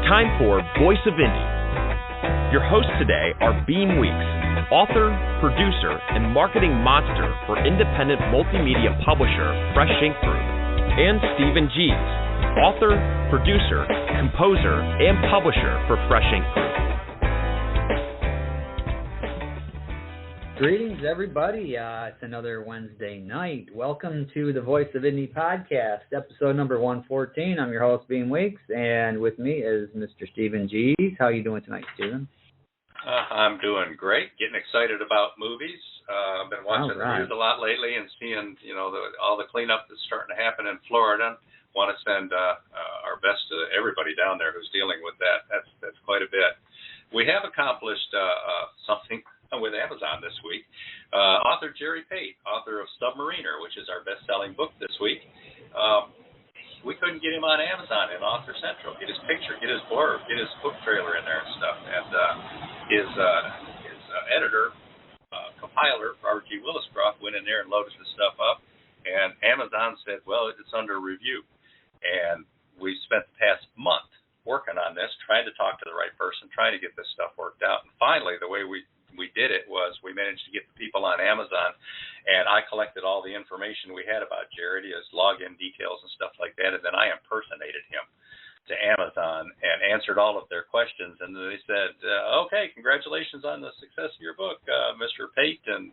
time for Voice of Indie. Your hosts today are Beem Weeks, author, producer, and marketing monster for independent multimedia publisher Fresh Ink Group, and Stephen Gies, author, producer, composer, and publisher for Fresh Ink Group. Greetings, everybody. It's another Wednesday night. Welcome to the Voice of Indie podcast, episode number 114. I'm your host, Beem Weeks, and with me is Mr. Stephen Gies. How are you doing tonight, Stephen? I'm doing great. Getting excited about movies. I've been watching the news a lot lately and seeing, all the cleanup that's starting to happen in Florida. Want to send our best to everybody down there who's dealing with that. That's quite a bit. We have accomplished something with Amazon this week. Author Jerry Pate, author of Submariner, which is our best-selling book this week. We couldn't get him on Amazon in Author Central. Get his picture, get his blurb, get his book trailer in there and stuff. And his editor, compiler, Robert G. Williscroft, went in there and loaded the stuff up. And Amazon said, well, it's under review. And we spent the past month working on this, trying to talk to the right person, trying to get this stuff worked out. And finally, the way we did it was we managed to get the people on Amazon, and I collected all the information we had about Jared, his login details and stuff like that, and then I impersonated him to Amazon and answered all of their questions. And then they said, okay, congratulations on the success of your book, Mr. Pate, and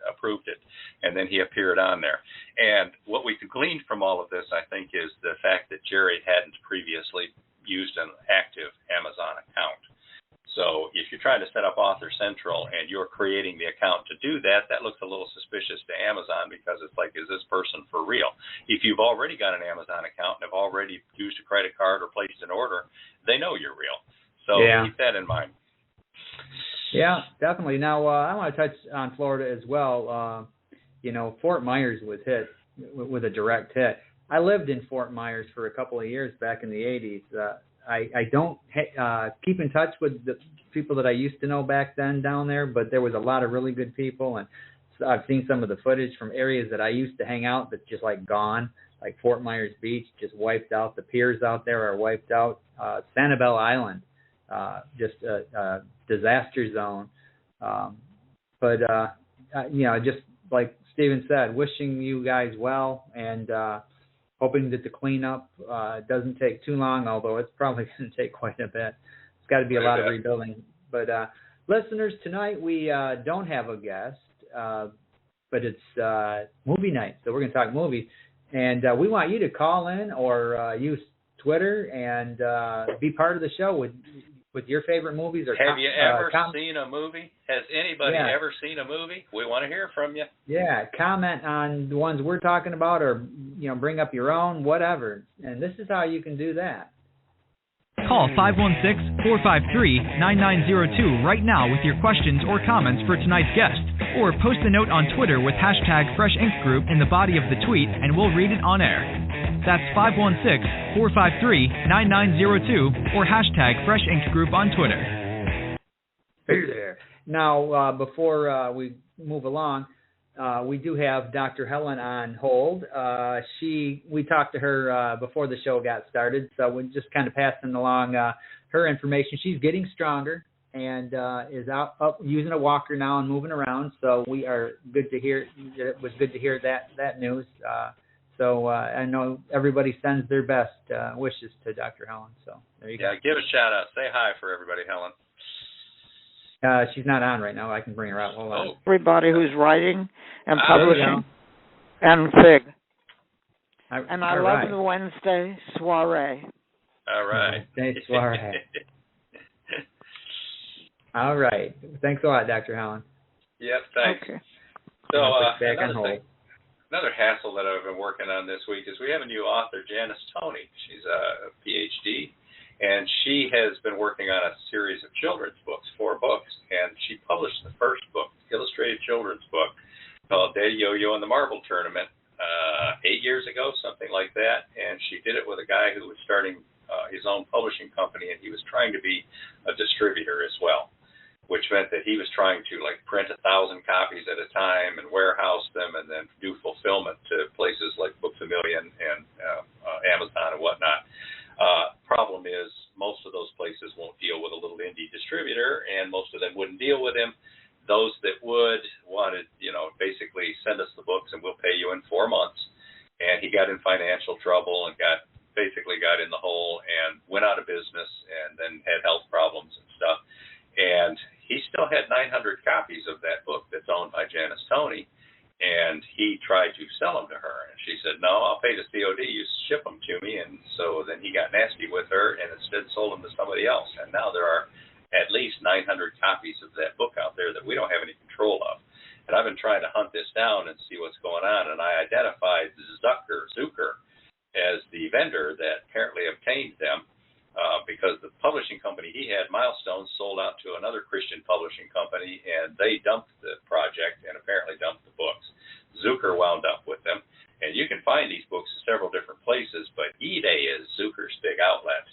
approved it. And then he appeared on there. And what we could glean from all of this, I think, is the fact that Jerry hadn't previously used an active Amazon account. So if you're trying to set up Author Central and you're creating the account to do that, that looks a little suspicious to Amazon because it's like, is this person for real? If you've already got an Amazon account and have already used a credit card or placed an order, they know you're real. So keep that in mind. Yeah, definitely. Now, I want to touch on Florida as well. Fort Myers was hit with a direct hit. I lived in Fort Myers for a couple of years back in the 80s. I don't keep in touch with the people that I used to know back then down there, but there was a lot of really good people, and so I've seen some of the footage from areas that I used to hang out that's just like gone, like Fort Myers Beach, just wiped out. The piers out there are wiped out. Sanibel Island, just a disaster zone. Just like Steven said, wishing you guys well, and hoping that the cleanup doesn't take too long, although it's probably going to take quite a bit. It's got to be a lot of rebuilding. But listeners, tonight we don't have a guest, but it's movie night, so we're going to talk movies. And we want you to call in or use Twitter and be part of the show with your favorite movies. Or have you ever seen a movie? Has anybody ever seen a movie? We want to hear from you. Yeah, comment on the ones we're talking about, or bring up your own, whatever. And this is how you can do that. Call 516-453-9902 right now with your questions or comments for tonight's guest, or post a note on Twitter with hashtag Fresh Ink Group in the body of the tweet, and we'll read it on air. That's 516-453-9902 or hashtag Fresh Ink Group on Twitter. Hey there. Now, before we move along, we do have Dr. Helen on hold. We talked to her before the show got started, so we're just kind of passing along her information. She's getting stronger and is up using a walker now and moving around. So we are good to hear. It was good to hear that news. So I know everybody sends their best wishes to Dr. Helen. So there you go. Yeah, give a shout out. Say hi for everybody, Helen. She's not on right now. I can bring her out. Hold on. Everybody who's writing and publishing and Fig. And I love the Wednesday soiree. All right. Wednesday soiree. All right. Thanks a lot, Dr. Helen. Yep, thanks. Okay. So another hassle that I've been working on this week is we have a new author, Janice Toney. She's a PhD. And she has been working on a series of children's books, 4 books, and she published the first book, illustrated children's book, called Daddy Yo-Yo and the Marble Tournament, 8 years ago, something like that. And she did it with a guy who was starting his own publishing company, and he was trying to be a distributor as well, which meant that he was trying to print 1,000 copies at a time and warehouse them and then do fulfillment to places like Books A Million and Amazon and whatnot. Problem is, most of those places won't deal with a little indie distributor, and most of them wouldn't deal with him. Those that would wanted, basically send us the books and we'll pay you in 4 months. And he got in financial trouble and got in the hole and went out of business and then had health problems and stuff. And he still had 900 copies of that book that's owned by Janice Toney. And he tried to sell them to her, and she said, "No, I'll pay the COD. You ship them to me." And so then he got nasty with her, and instead sold them to somebody else. And now there are at least 900 copies of that book out there that we don't have any control of. And I've been trying to hunt this down and see what's going on. And I identified Zucker as the vendor that apparently obtained them because the publishing company he had, Milestone, sold out to another Christian publishing company, and they dumped the project and apparently dumped the books. Zucker wound up with them. And you can find these books in several different places, but eBay is Zucker's big outlet.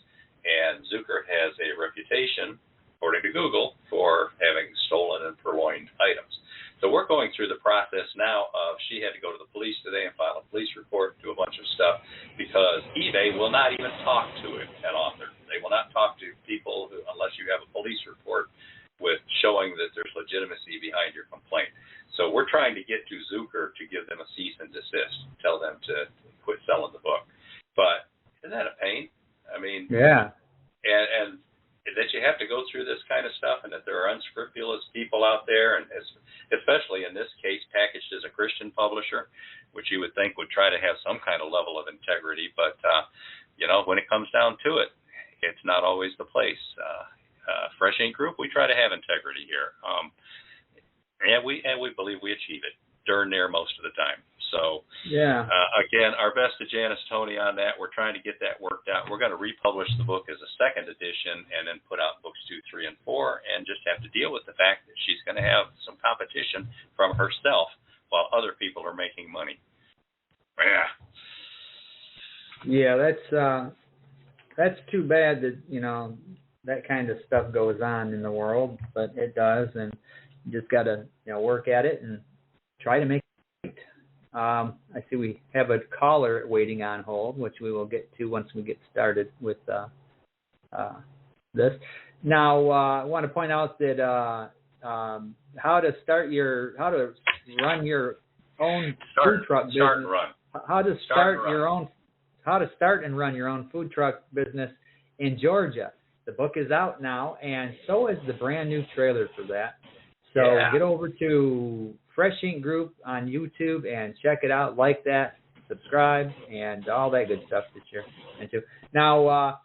And Zucker has a reputation, according to Google, for having stolen and purloined items. So we're going through the process now of she had to go to the police today and file a police report, do a bunch of stuff, because eBay will not even talk to an author. They will not talk to people unless you have a police report with showing that there's legitimacy behind your complaint. So we're trying to get to Zucker to give them a cease and desist, tell them to quit selling the book. But isn't that a pain? I mean, yeah. And that you have to go through this kind of stuff, and that there are unscrupulous people out there, and especially in this case, packaged as a Christian publisher, which you would think would try to have some kind of level of integrity. But, when it comes down to it, it's not always the place. Fresh Ink Group, we try to have integrity here. And we believe we achieve it darn near most of the time. So, again, our best to Janice Toney on that. We're trying to get that worked out. We're going to republish the book as a second edition and then put out books 2, 3, and 4 and just have to deal with the fact that she's going to have some competition from herself while other people are making money. Yeah. Yeah, that's too bad that, that kind of stuff goes on in the world, but it does, and you just got to, work at it and try to make it right. I see we have a caller waiting on hold, which we will get to once we get started with this. How to run your own food truck business. How to start and run your own food truck business in Georgia. The book is out now, and so is the brand new trailer for that. So get over to Fresh Ink Group on YouTube and check it out, like that, subscribe, and all that good stuff that you're into. Now,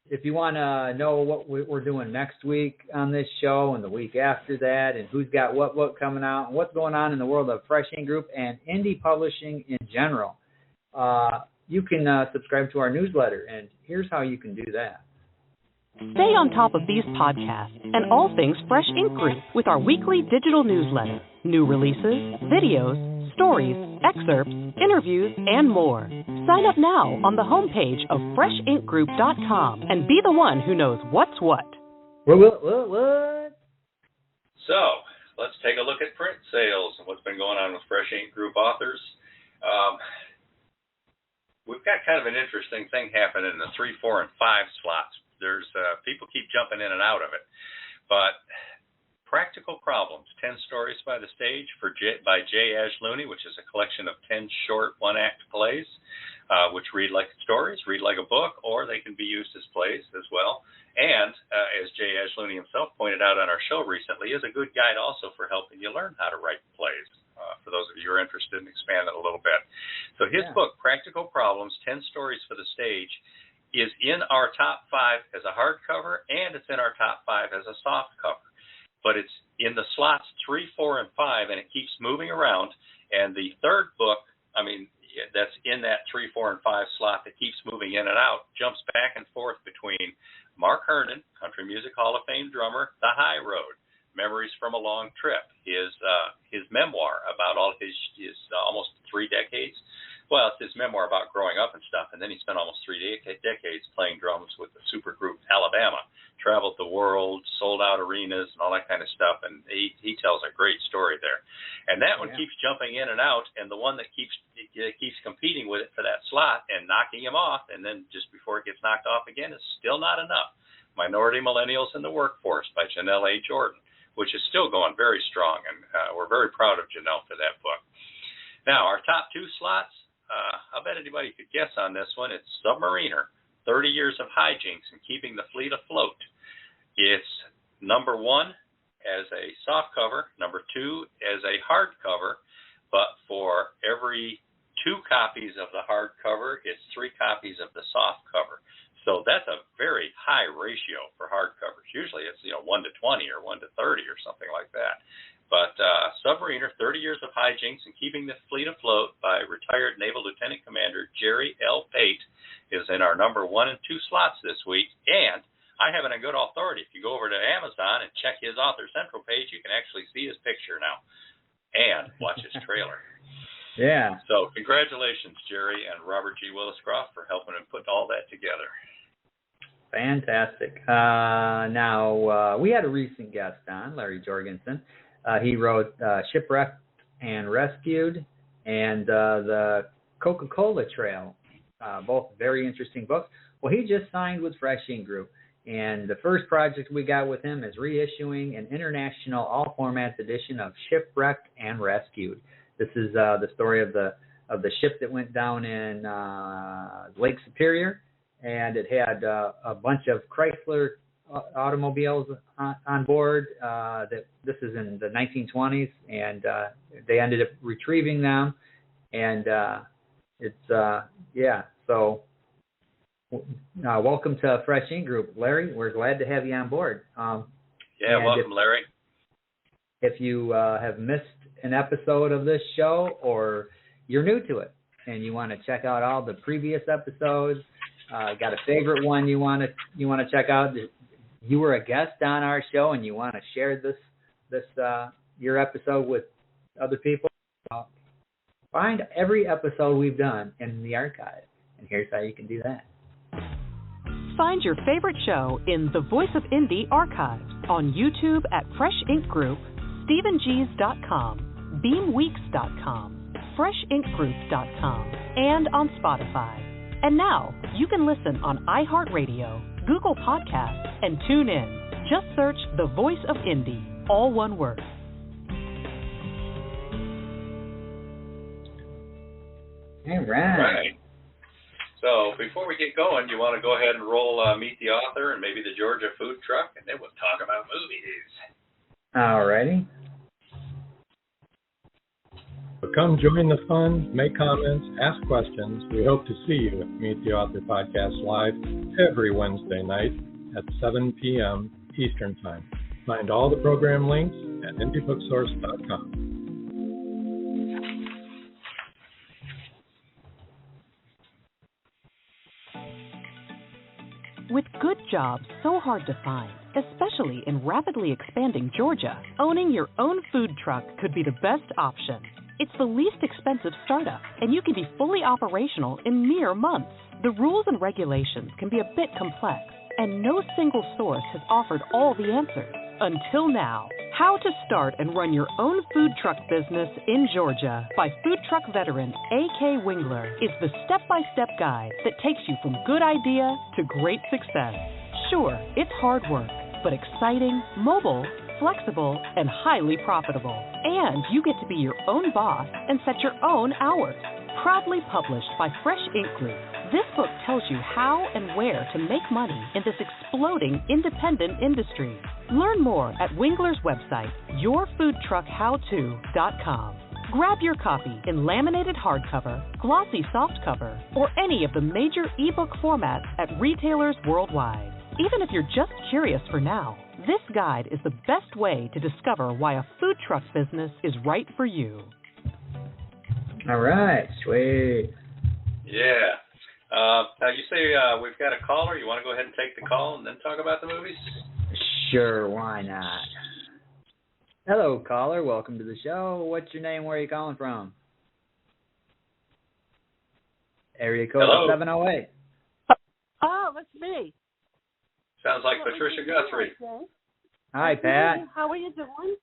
if you want to know what we're doing next week on this show and the week after that, and who's got what coming out, and what's going on in the world of Fresh Ink Group and indie publishing in general, you can subscribe to our newsletter, and here's how you can do that. Stay on top of these podcasts and all things Fresh Ink Group with our weekly digital newsletter, new releases, videos, stories, excerpts, interviews, and more. Sign up now on the homepage of freshinkgroup.com and be the one who knows what's what. What? So, let's take a look at print sales and what's been going on with Fresh Ink Group authors. We've got kind of an interesting thing happening in the 3, 4, and 5 slots. There's people keep jumping in and out of it. But Practical Problems, 10 Stories by the Stage by J. Ash Looney, which is a collection of 10 short one-act plays, which read like stories, read like a book, or they can be used as plays as well. And as J. Ash Looney himself pointed out on our show recently, is a good guide also for helping you learn how to write plays. For those of you who are interested in expand it a little bit. So his book, Practical Problems, 10 Stories for the Stage, is in our top 5 as a hardcover, and it's in our top 5 as a soft cover. But it's in the slots 3, 4, and 5, and it keeps moving around. And the third book, that's in that 3, 4, and 5 slot that keeps moving in and out, jumps back and forth between Mark Herndon, Country Music Hall of Fame drummer, The High Road, Memories from a Long Trip, his memoir about all his almost 3 decades. Well, it's his memoir about growing up and stuff, and then he spent almost 3 decades playing drums with the supergroup Alabama, traveled the world, sold out arenas, and all that kind of stuff, and he tells a great story there. And that one keeps jumping in and out, and the one that keeps keeps competing with it for that slot and knocking him off, and then just before it gets knocked off again, is still not enough. Minority Millennials in the Workforce by Janelle A. Jordan, which is still going very strong, and we're very proud of Janelle for that book. Now, our top 2 slots, I bet anybody could guess on this one. It's Submariner, 30 Years of Hijinks and Keeping the Fleet Afloat. It's number 1 as a soft cover, number 2 as a hard cover, but for every 2 copies of the hard cover, it's 3 copies of the soft cover. So that's a very high ratio for hardcovers. Usually it's 1 to 20 or 1 to 30 or something like that. But Submariner, 30 Years of Hijinks and Keeping the Fleet Afloat by retired Naval Lieutenant Commander Jerry L. Pate is in our number 1 and 2 slots this week. And I have it on good authority. If you go over to Amazon and check his Author Central page, you can actually see his picture now and watch his trailer. Yeah. So congratulations, Jerry and Robert G. Williscroft, for helping him put all that together. Fantastic. Now, we had a recent guest on, Larry Jorgensen. He wrote Shipwrecked and Rescued and the Coca-Cola Trail, both very interesting books. Well, he just signed with Fresh Ink Group, and the first project we got with him is reissuing an international all-formats edition of Shipwrecked and Rescued. This is the story of the ship that went down in Lake Superior, and it had a bunch of Chrysler automobiles on board. This is in the 1920s, and they ended up retrieving them, and So welcome to Fresh Ink Group, Larry. We're glad to have you on board. Welcome, Larry. If you have missed an episode of this show, or you're new to it and you want to check out all the previous episodes, got a favorite one you want to check out, you were a guest on our show and you want to share this your episode with other people, find every episode we've done in the archive, and here's how you can do that. Find your favorite show in the Voice of Indie archives on YouTube at Fresh Ink Group, StephenG's.com, BeamWeeks.com, FreshInkGroup.com, and on Spotify. And now you can listen on iHeartRadio, Google Podcasts, and tune in. Just search The Voice of Indie, all one word. All right. So before we get going, you want to go ahead and roll Meet the Author and maybe the Georgia food truck, and then we'll talk about movies. All righty. So come join the fun, make comments, ask questions. We hope to see you at Meet the Author Podcast Live every Wednesday night at 7 p.m. Eastern Time. Find all the program links at indiebooksource.com. With good jobs so hard to find, especially in rapidly expanding Georgia, owning your own food truck could be the best option. It's the least expensive startup, and you can be fully operational in mere months. The rules and regulations can be a bit complex, and no single source has offered all the answers. Until now. How to Start and Run Your Own Food Truck Business in Georgia by food truck veteran A.K. Wingler is the step-by-step guide that takes you from good idea to great success. Sure, it's hard work, but exciting, mobile, flexible, and highly profitable. And you get to be your own boss and set your own hours. Proudly published by Fresh Ink Group, this book tells you how and where to make money in this exploding independent industry. Learn more at Wingler's website, yourfoodtruckhowto.com. Grab your copy in laminated hardcover, glossy softcover, or any of the major ebook formats at retailers worldwide. Even if you're just curious for now, this guide is the best way to discover why a food truck business is right for you. All right, sweet. Yeah. Now you say we've got a caller. You want to go ahead and take the call and then talk about the movies? Sure, why not? Hello, caller. Welcome to the show. What's your name? Where are you calling from? Area code 708. Oh, that's me. Sounds like Patricia Guthrie. Hi, Pat. How are you doing?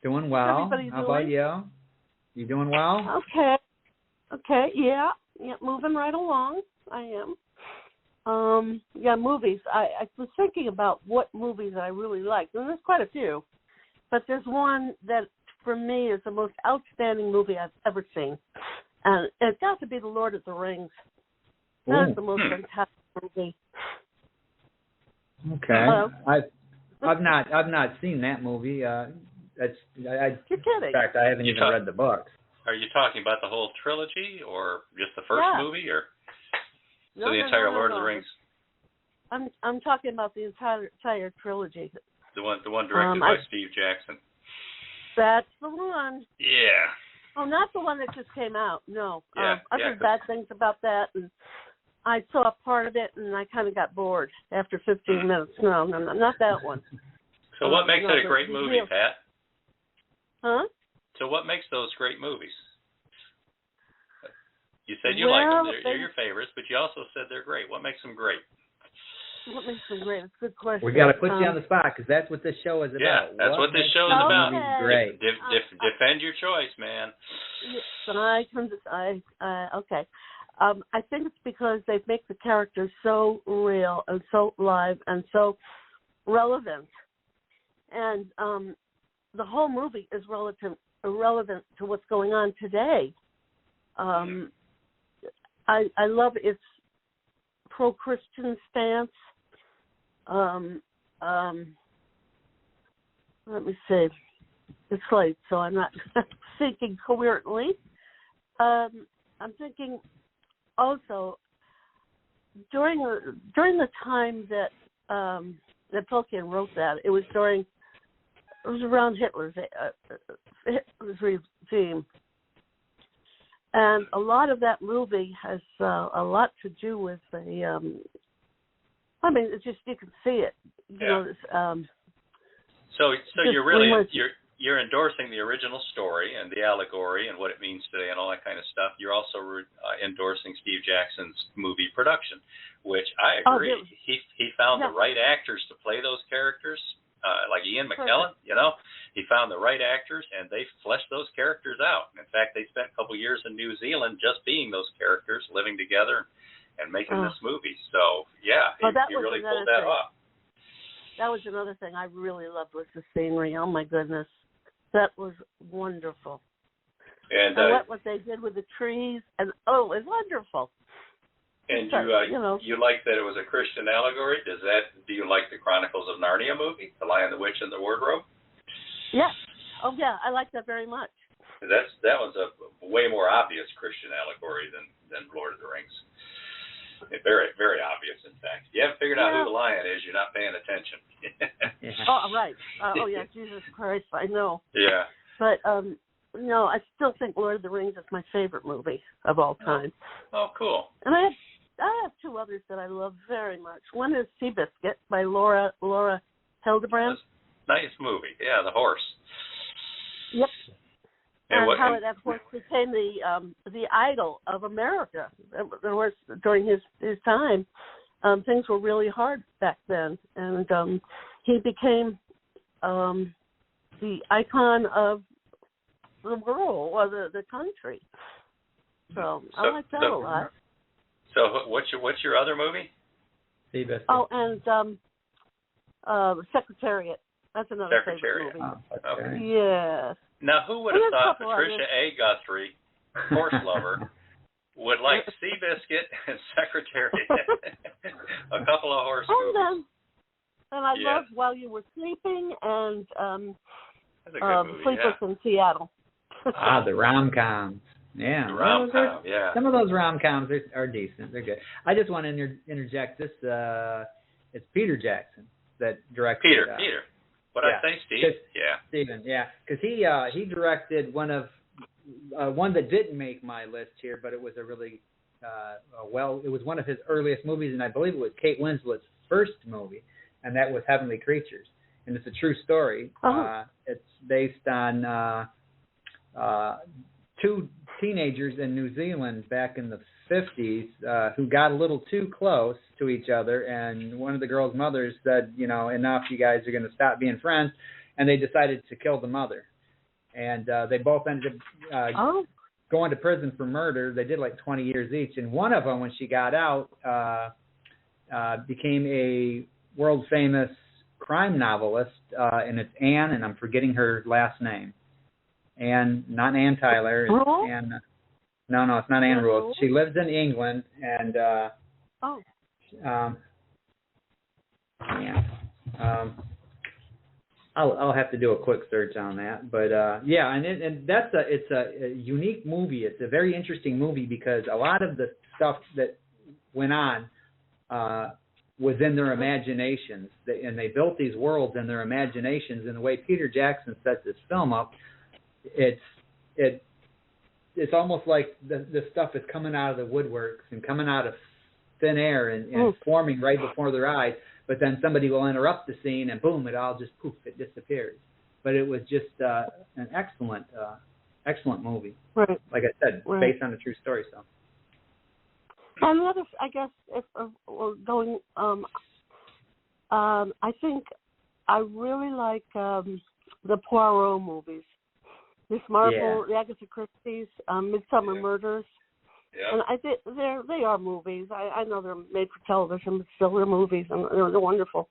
Doing well. Everybody How about you? You doing well? Okay. Okay, yeah, moving right along. I am. Movies. I was thinking about what movies I really liked, and there's quite a few. But there's one that, for me, is the most outstanding movie I've ever seen. And it's got to be The Lord of the Rings. That is the most fantastic movie. Okay. I've not seen that movie. You're kidding. In fact, I haven't even read the books. Are you talking about the whole trilogy, or just the first movie, or the entire Lord of the Rings? I'm talking about the entire trilogy. The one directed by Steve Jackson. That's the one. Yeah. Oh, not the one that just came out. No. Yeah. I've heard bad things about that, and I saw part of it, and I kind of got bored after 15 minutes. No, not that one. So what makes it a great movie, Pat? Huh? So what makes those great movies? You said you like them. They're your favorites, but you also said they're great. What makes them great? What makes them great? It's a good question. We got to put you on the spot because that's what this show is about. Yeah, that's what this show is about. Great. Defend your choice, man. Yes, okay. I think it's because they make the characters so real and so live and so relevant, and the whole movie is relevant to what's going on today. I love its pro-Christian stance. Let me see. It's late, so I'm not thinking coherently. I'm thinking also during the time that Tolkien wrote that, it was around Hitler's regime. And a lot of that movie has a lot to do with it's just, you can see it. So you're really you're endorsing the original story and the allegory and what it means today and all that kind of stuff. You're also endorsing Steve Jackson's movie production, which I agree. He found the right actors to play those characters, like Ian McKellen. He found the right actors and they fleshed those characters out. In fact, they spent a couple years in New Zealand just being those characters, living together and making this movie. So he really pulled that off. That was another thing I really loved was the scenery. Oh my goodness, that was wonderful. And what they did with the trees, and it was wonderful. And you like that it was a Christian allegory? Do you like the Chronicles of Narnia movie, The Lion, the Witch, and the Wardrobe? Yes. Oh yeah, I like that very much. That was a way more obvious Christian allegory than Lord of the Rings. Very, very obvious, in fact. If you haven't figured out who the lion is, you're not paying attention. Oh, right. Jesus Christ, I know. Yeah. But, no, I still think Lord of the Rings is my favorite movie of all time. Oh, cool. And I have two others that I love very much. One is Seabiscuit by Laura Hildebrand. Nice movie. Yeah, the horse. Yep. And how it, of course, became the idol of America. Of course, during his time, things were really hard back then, and he became the icon of the world or the country. So I like that a lot. So what's your other movie? Seabiscuit. Oh, and Secretariat. That's another favorite movie. Oh, okay. Yes. Now, who would have thought Patricia A. Guthrie, horse lover, would like Seabiscuit and Secretariat? A couple of horse movies. And I loved While You Were Sleeping and That's a good movie, Sleepless in Seattle. The rom-coms. Yeah. The rom-com, Some of those rom-coms are decent. They're good. I just want to interject this. It's Peter Jackson that directed Peter. What I say, Steve? Steven, because he directed one that didn't make my list here, but it was a really it was one of his earliest movies, and I believe it was Kate Winslet's first movie, and that was Heavenly Creatures, and it's a true story. It's based on two teenagers in New Zealand back in the 50s who got a little too close to each other, and one of the girl's mothers said, enough, you guys are going to stop being friends, and they decided to kill the mother. And they both ended up going to prison for murder. They did like 20 years each. And one of them, when she got out, became a world-famous crime novelist, and it's Anne, and I'm forgetting her last name. Anne, not Anne Tyler. Rule? Anne, no, it's not Anne Rule. She lives in England, and I'll have to do a quick search on that, but and it's a unique movie. It's a very interesting movie because a lot of the stuff that went on was in their imaginations, and they built these worlds in their imaginations. And the way Peter Jackson sets this film up, it's almost like the stuff is coming out of the woodworks and coming out of thin air and forming right before their eyes. But then somebody will interrupt the scene, and boom, it all just it disappears. But it was just an excellent movie. Right. Like I said, based on a true story. So. Another, I guess, if we're going, I think I really like the Poirot movies. Miss Marple, the Agatha Christie's, Midsummer Murders. Yeah. And I think they are movies. I know they're made for television, but still they're movies, and they're wonderful.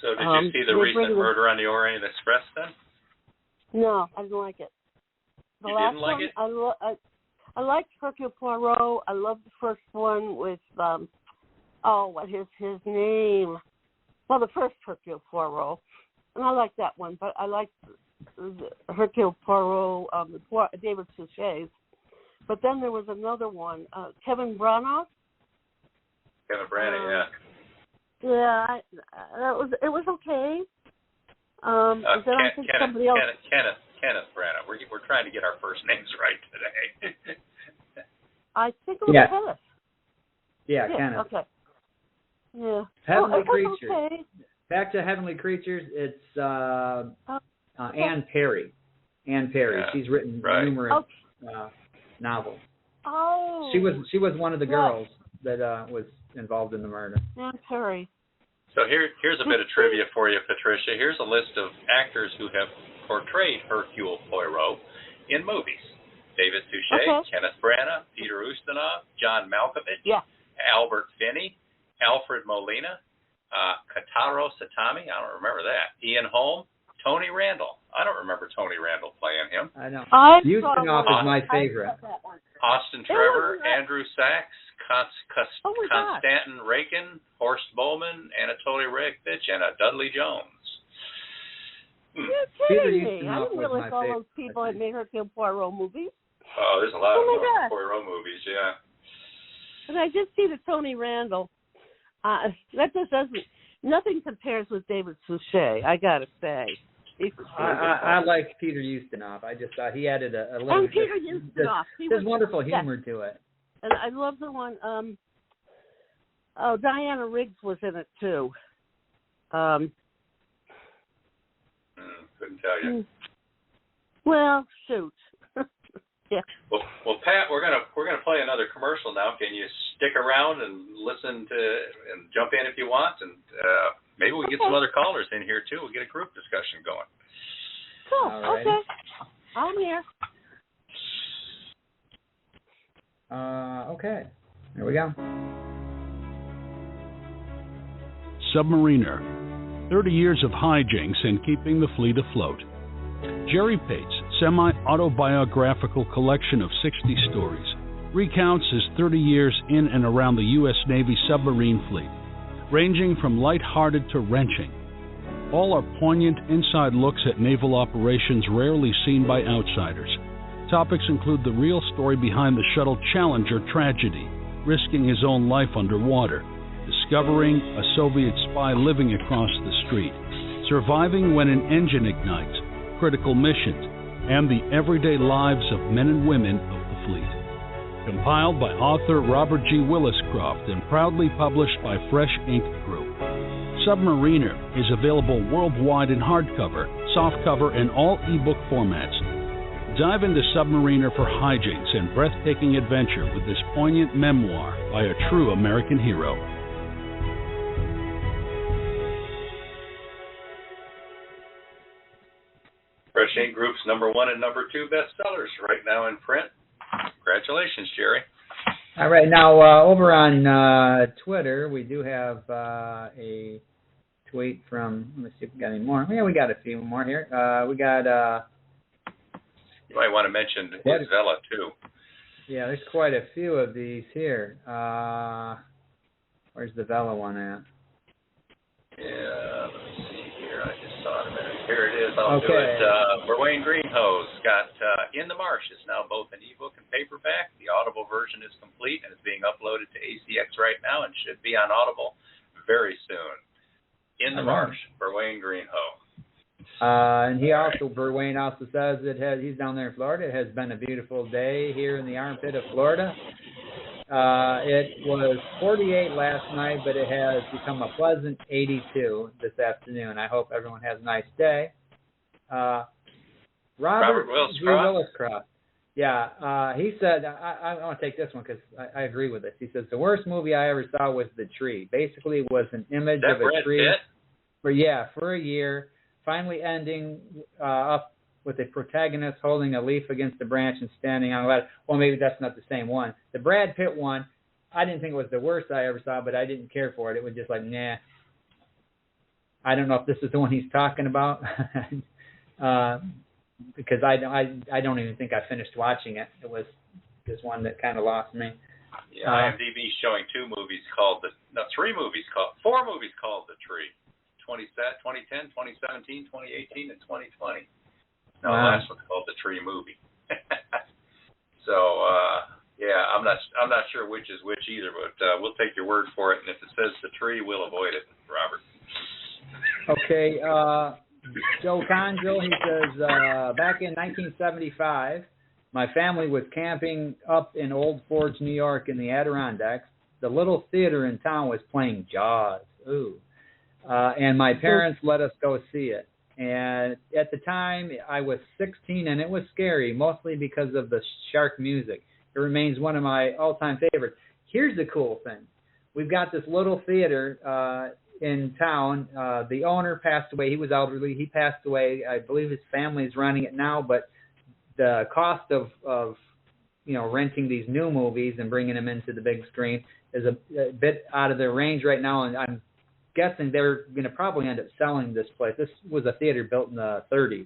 So did you see the recent Murder on the Orient Express then? No, I didn't like it. You didn't like it? I liked Hercule Poirot. I loved the first one with what is his name? Well, the first Hercule Poirot, and I liked that one. But I liked Hercule Poirot, David Suchet's. But then there was another one, Kevin Branagh. Kevin Branagh, yeah. Yeah, it was okay. Then I think somebody else. Kenneth Branagh. We're trying to get our first names right today. I think it was Kenneth. Yeah, Kenneth. Okay. Yeah. Heavenly Creatures. Okay. Back to Heavenly Creatures. It's Anne Perry. Anne Perry. Yeah, she's written numerous novels. Oh. She was one of the girls that was involved in the murder. Anne Perry. So here's a bit of trivia for you, Patricia. Here's a list of actors who have portrayed Hercule Poirot in movies: David Suchet, Kenneth Branagh, Peter Ustinov, John Malkovich, Albert Finney, Alfred Molina, Kotaro Satami, I don't remember that, Ian Holm, Tony Randall. I don't remember Tony Randall playing him. I know. Ustinov is my favorite. Austin Trevor, Andrew Sachs, Konstantin Rakin, Horst Bowman, Anatoly Rekvich, and Dudley Jones. You're kidding me. I didn't realize all those people had made Hercule Poirot movies. Oh, there's a lot of Poirot movies, yeah. And I just see the Tony Randall. That just doesn't. Nothing compares with David Suchet, I gotta say. I like Peter Ustinov. I just thought he added a little. And Peter Ustinov. There's wonderful humor to it. And I love the one. Diana Riggs was in it too. Couldn't tell you. Well, shoot. Yeah. Well, Pat, we're gonna play another commercial now. Can you stick around and listen to and jump in if you want, and maybe we get some other callers in here too. We'll get a group discussion going. Cool. Okay. I'm here. Okay. Here we go. Submariner. 30 years of hijinks and keeping the fleet afloat. Jerry Pate's semi-autobiographical collection of 60 stories recounts his 30 years in and around the U.S. Navy submarine fleet, ranging from lighthearted to wrenching. All are poignant inside looks at naval operations rarely seen by outsiders. Topics include the real story behind the shuttle Challenger tragedy, risking his own life underwater, discovering a Soviet spy living across the street, surviving when an engine ignites, critical missions, and the everyday lives of men and women of the fleet. Compiled by author Robert G. Williscroft and proudly published by Fresh Ink Group. Submariner is available worldwide in hardcover, softcover, and all ebook formats. Dive into Submariner for hijinks and breathtaking adventure with this poignant memoir by a true American hero. Fresh Ink Group's #1 and #2 bestsellers right now in print Congratulations, Jerry. All right, now over on Twitter, we do have a tweet from, let me see if we got any more. Yeah, we got a few more here. We got... you might want to mention Isabella, too. Yeah, there's quite a few of these here. Where's the Vela one at? Yeah, let's see here. I just saw it a minute. Here it is. I'll do it. Wayne Greenhoe's got In the Marsh is now both an ebook and paperback. The Audible version is complete and is being uploaded to ACX right now and should be on Audible very soon. In the Marsh for Wayne Greenhoe. And Wayne also says he's down there in Florida. It has been a beautiful day here in the armpit of Florida. It was 48 last night, but it has become a pleasant 82 this afternoon. I hope everyone has a nice day. Robert Willis-Croft. Yeah, he said, I want to take this one because I agree with this. He says, the worst movie I ever saw was The Tree. Basically, it was an image of a tree. For a year, finally ending up with the protagonist holding a leaf against a branch and standing on a ladder. Well, maybe that's not the same one. The Brad Pitt one, I didn't think it was the worst I ever saw, but I didn't care for it. It was just like, nah. I don't know if this is the one he's talking about, because I don't even think I finished watching it. It was just one that kind of lost me. Yeah, IMDb showing four movies called The Tree. 2010, 2017, 2018, and 2020. No, the last one's called The Tree Movie. So, I'm not sure which is which either, but we'll take your word for it. And if it says The Tree, we'll avoid it, Robert. Okay, Joe Conjo, he says, back in 1975, my family was camping up in Old Forge, New York, in the Adirondacks. The little theater in town was playing Jaws. Ooh. And my parents let us go see it. And at the time, I was 16, and it was scary, mostly because of the shark music. It remains one of my all-time favorites. Here's the cool thing. We've got this little theater in town. The owner passed away. He was elderly. He passed away. I believe his family's running it now, but the cost of renting these new movies and bringing them into the big screen is a bit out of their range right now, and I'm guessing they're going to probably end up selling this place. This was a theater built in the 30s,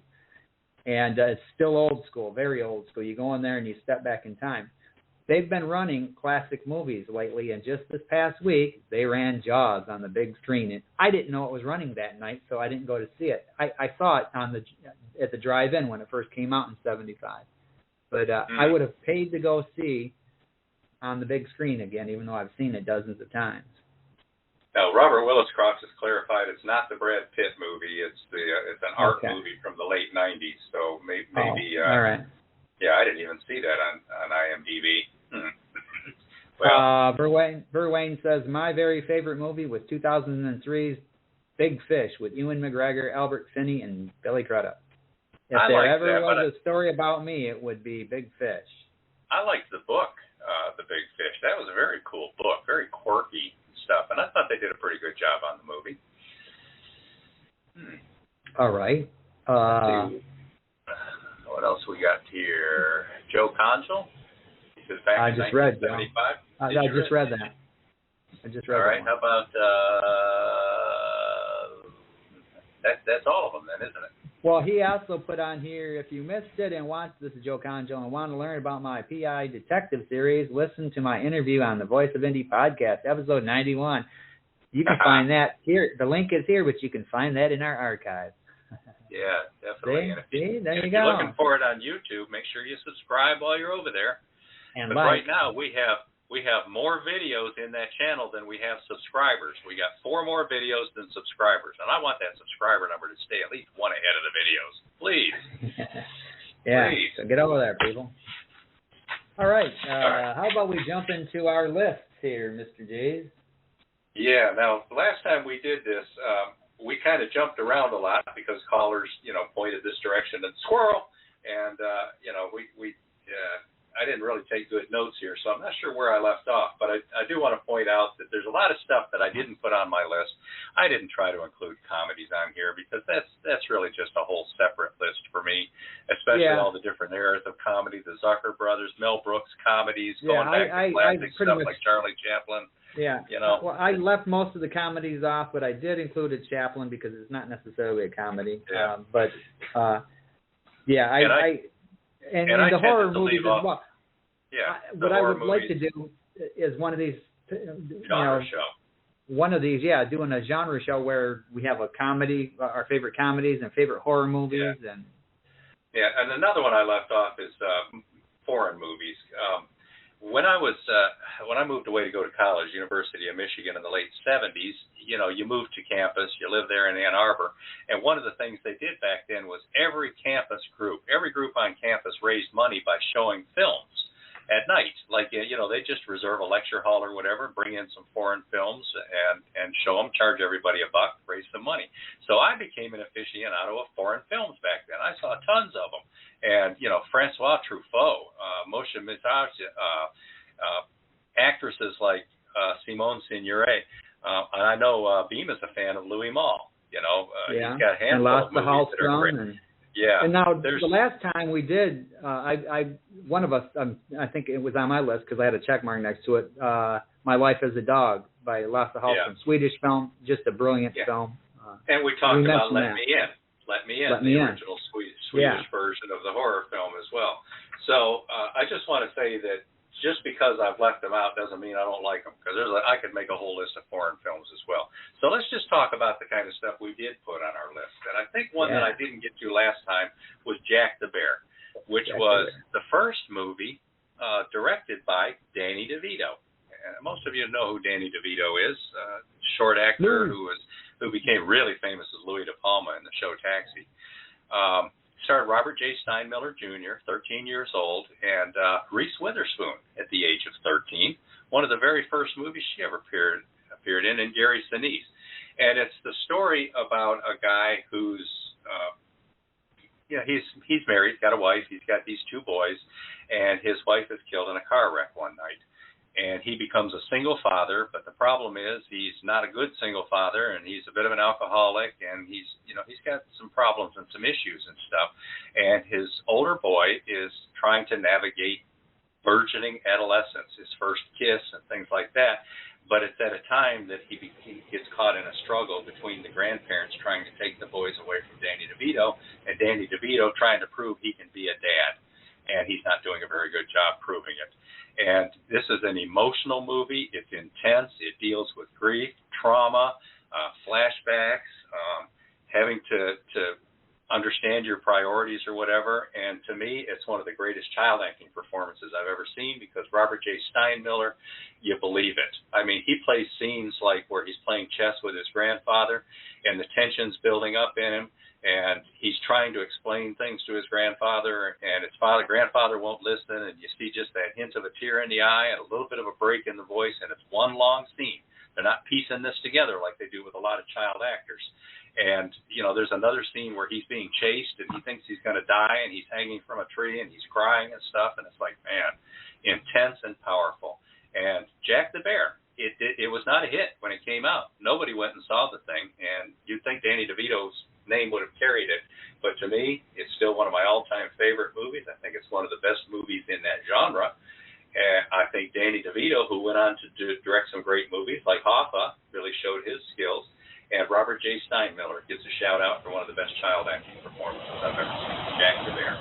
and it's still old school, very old school. You go in there and you step back in time. They've been running classic movies lately, and just this past week, they ran Jaws on the big screen. And I didn't know it was running that night, so I didn't go to see it. I saw it at the drive-in when it first came out in 75. But I would have paid to go see on the big screen again, even though I've seen it dozens of times. Now, Robert Willis-Croft has clarified it's not the Brad Pitt movie. It's an art movie from the late 90s. So maybe all right. Yeah, I didn't even see that on IMDb. Well, Verwain says, my very favorite movie was 2003's Big Fish with Ewan McGregor, Albert Finney, and Billy Crudup. If there ever was a story about me, it would be Big Fish. I liked the book, The Big Fish. That was a very cool book, very quirky stuff, and I thought they did a pretty good job on the movie. All right. What else we got here? Joe Consul? I just read that. I just read that. All right. How about that's all of them then, isn't it? Well, he also put on here, if you missed it and this is Joe Conjo, and want to learn about my PI detective series, listen to my interview on the Voice of Indie podcast, episode 91. You can find that here. The link is here, but you can find that in our archive. Yeah, definitely. If you're looking for it on YouTube, make sure you subscribe while you're over there. And right now, we have more videos in that channel than we have subscribers. We got 4 more videos than subscribers, and I want that subscriber number to stay at least one ahead of the videos. Please. Yeah, Please. So get over there, people. All right. How about we jump into our lists here, Mr. J's? Yeah. Now, the last time we did this, we kind of jumped around a lot because callers, pointed this direction and squirrel, and I didn't really take good notes here, so I'm not sure where I left off. But I do want to point out that there's a lot of stuff that I didn't put on my list. I didn't try to include comedies on here because that's really just a whole separate list for me, especially all the different eras of comedy, the Zucker brothers, Mel Brooks comedies, going back to classic stuff like Charlie Chaplin. Yeah. You know. Well, I left most of the comedies off, but I did include a Chaplin because it's not necessarily a comedy. Yeah. And the horror movies as well. Yeah. What I would like to do is one of these genre show. One of these, doing a genre show where we have a comedy, our favorite comedies and favorite horror movies, and another one I left off is foreign movies. When I moved away to go to college, University of Michigan in the late 70s, you moved to campus, you lived there in Ann Arbor, and one of the things they did back then was every group on campus raised money by showing films at night. Like, they just reserve a lecture hall or whatever, bring in some foreign films and show them, charge everybody $1, raise some money. So I became an aficionado of foreign films back then. I saw tons of them. And, Francois Truffaut, Moshe Mizrahi, actresses like Simone Signoret. And I know Beem is a fan of Louis Malle. He's got a handful of movies that are great. And now the last time we did, one of us, I think it was on my list because I had a check mark next to it, My Life as a Dog by Lasse Hallström. Swedish film, just a brilliant film. And we talked about Let Me In. Let Me In, the original Swedish version of the horror film as well. So I just want to say that just because I've left them out doesn't mean I don't like them, because I could make a whole list of foreign films as well. So let's just talk about the kind of stuff we did put on our list. And I think one that I didn't get to last time was Jack the Bear, which was the first movie directed by Danny DeVito. And most of you know who Danny DeVito is, short actor who became really famous as Louis De Palma in the show Taxi. Starred Robert J. Steinmiller Jr., 13 years old, and Reese Witherspoon at the age of 13. One of the very first movies she ever appeared in, and Gary Sinise. And it's the story about a guy who's, he's married, got a wife, he's got these 2 boys, and his wife is killed in a car wreck one night. And he becomes a single father, but the problem is he's not a good single father, and he's a bit of an alcoholic, and he's got some problems and some issues and stuff. And his older boy is trying to navigate burgeoning adolescence, his first kiss and things like that. But it's at a time that he gets caught in a struggle between the grandparents trying to take the boys away from Danny DeVito, and Danny DeVito trying to prove he can be a dad. And he's not doing a very good job proving it. And this is an emotional movie. It's intense. It deals with grief, trauma, flashbacks, having to understand your priorities or whatever. And to me, it's one of the greatest child acting performances I've ever seen, because Robert J. Steinmiller, you believe it. I mean, he plays scenes like where he's playing chess with his grandfather, and the tension's building up in him. And he's trying to explain things to his grandfather, and his grandfather won't listen, and you see just that hint of a tear in the eye and a little bit of a break in the voice, and it's one long scene. They're not piecing this together like they do with a lot of child actors. And, there's another scene where he's being chased, and he thinks he's going to die, and he's hanging from a tree, and he's crying and stuff, and it's like, man, intense and powerful. And Jack the Bear, it was not a hit when it came out. Nobody went and saw the thing, and you'd think Danny DeVito's name would have carried it, but to me, it's still one of my all-time favorite movies. I think it's one of the best movies in that genre. And I think Danny DeVito, who went on to direct some great movies like Hoffa, really showed his skills. And Robert J. Steinmiller gets a shout-out for one of the best child acting performances I've ever seen, Jack the Bear.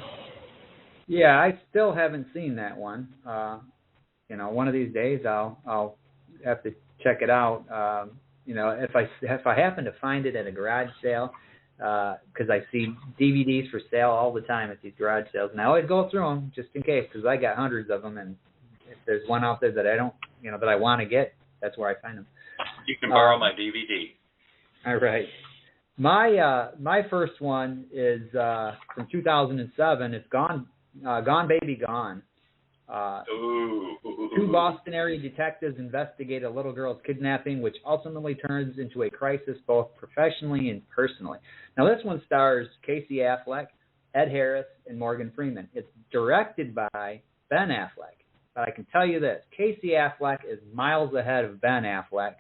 Yeah, I still haven't seen that one. One of these days I'll have to check it out. If I happen to find it at a garage sale, because I see DVDs for sale all the time at these garage sales, and I always go through them just in case, because I got hundreds of them, and if there's one out there that I don't, that I want to get, that's where I find them. You can borrow my DVD. All right. My first one is from 2007. It's Gone Baby Gone. Two Boston area detectives investigate a little girl's kidnapping, which ultimately turns into a crisis both professionally and personally. Now, this one stars Casey Affleck, Ed Harris, and Morgan Freeman. It's directed by Ben Affleck. But I can tell you this, Casey Affleck is miles ahead of Ben Affleck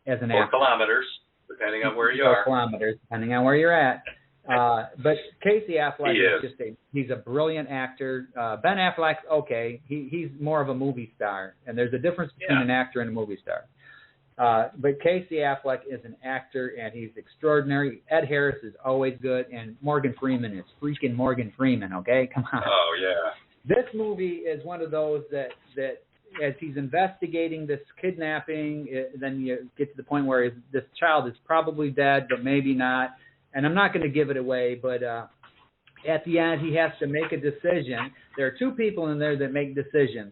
as an actor. 4 kilometers, depending on where you are. 4 kilometers, depending on where you're at. But Casey Affleck he's a brilliant actor. Ben Affleck's okay. He's more of a movie star, and there's a difference between an actor and a movie star. But Casey Affleck is an actor, and he's extraordinary. Ed Harris is always good, and Morgan Freeman is freaking Morgan Freeman, okay? Come on. Oh, yeah. This movie is one of those that as he's investigating this kidnapping, then you get to the point where this child is probably dead, but maybe not. And I'm not going to give it away, but at the end he has to make a decision. There are 2 people in there that make decisions.